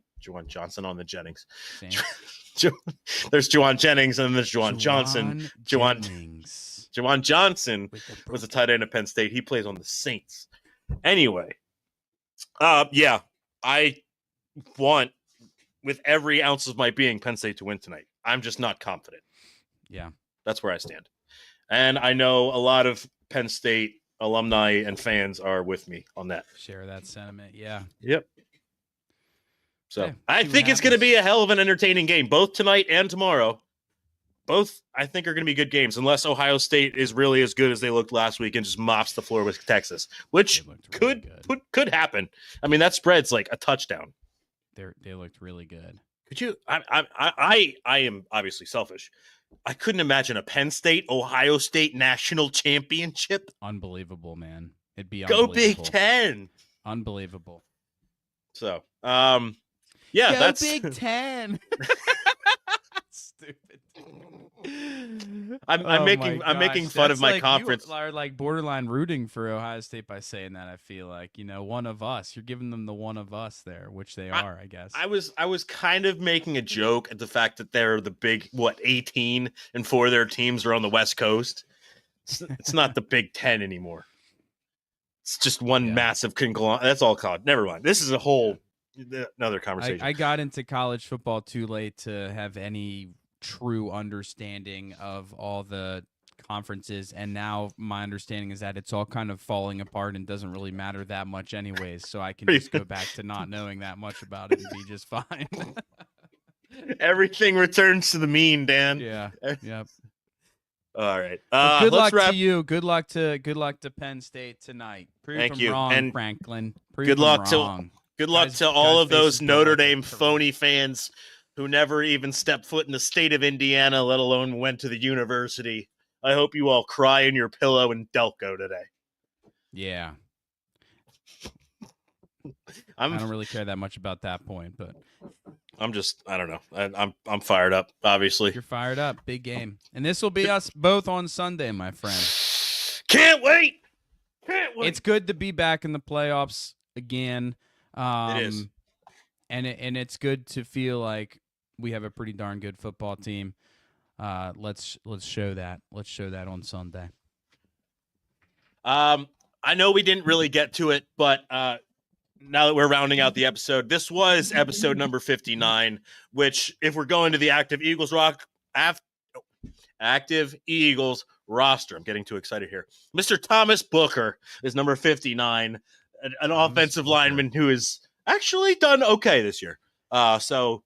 Johnson on the Jennings. There's Juwan Jennings and there's Juwan Johnson. Juwan Johnson was a tight end at Penn State. He plays on the Saints. Anyway, I want, with every ounce of my being, Penn State to win tonight. I'm just not confident. Yeah. That's where I stand. And I know a lot of Penn State alumni and fans are with me on that. Share that sentiment. Yeah. Yep. So I think it's going to be a hell of an entertaining game, both tonight and tomorrow. both I think are going to be good games, unless Ohio State is really as good as they looked last week and just mops the floor with Texas, which Really could happen. I mean, that spread's like a touchdown. They looked really good. Could you? I am obviously selfish. I couldn't imagine a Penn State Ohio State national championship. Unbelievable, man. It'd be Go unbelievable. Big Ten. Unbelievable. So, Go that's Big Ten. Stupid. I'm making fun of my conference. You are like borderline rooting for Ohio State by saying that. I feel like, one of us. You're giving them the one of us there, which they are, I guess. I was kind of making a joke at the fact that they're the big 18 and 4 of their teams are on the West Coast. It's not the Big Ten anymore. It's just one massive conglomerate. That's all called. Never mind. This is a whole another conversation. I got into college football too late to have any true understanding of all the conferences, and now my understanding is that it's all kind of falling apart and doesn't really matter that much anyways, so I can just go back to not knowing that much about it and be just fine. Everything returns to the mean, Dan. Yeah. Yep. All right. Good luck to you. Good luck to Penn State tonight. Thank you. Wrong, and Franklin. Good luck to all of those Notre Dame phony fans who never even stepped foot in the state of Indiana, let alone went to the university. I hope you all cry in your pillow in Delco today. Yeah. I don't really care that much about that point, but I don't know. I'm fired up, obviously. You're fired up. Big game. And this will be us both on Sunday, my friend. Can't wait. It's good to be back in the playoffs again. It is. And it's good to feel like we have a pretty darn good football team. Let's show that. Let's show that on Sunday. I know we didn't really get to it, but now that we're rounding out the episode, this was episode number 59, which if we're going to the Active Eagles roster, I'm getting too excited here. Mr. Thomas Booker is number 59, an offensive lineman who has actually done okay this year. So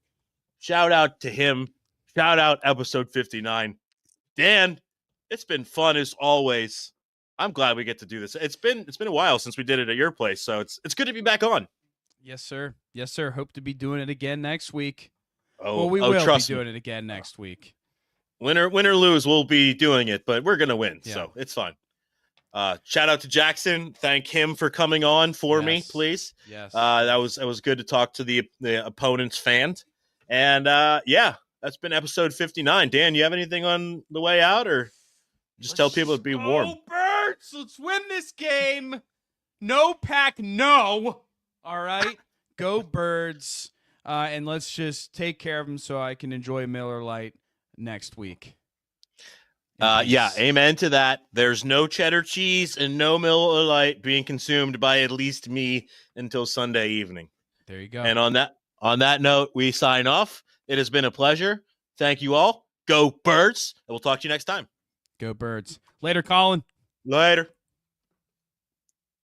shout out to him. Shout out episode 59. Dan, it's been fun as always. I'm glad we get to do this. It's been a while since we did it at your place, so it's good to be back on. Yes, sir. Yes, sir. Hope to be doing it again next week. We will be doing it again next week. Win or lose, we'll be doing it, but we're gonna win, so it's fine. Shout out to Jackson. Thank him for coming on for me, please. Yes. That was good to talk to the opponent's fan. And that's been episode 59. Dan, you have anything on the way out, or just tell people to be warm? Birds, let's win this game. No pack, no. All right, go Birds, and let's just take care of them so I can enjoy Miller Lite next week. Amen to that. There's no cheddar cheese and no Miller Lite being consumed by at least me until Sunday evening. There you go. And on that note, we sign off. It has been a pleasure. Thank you all. Go Birds, and we'll talk to you next time. Go Birds. Later, Colin. Later.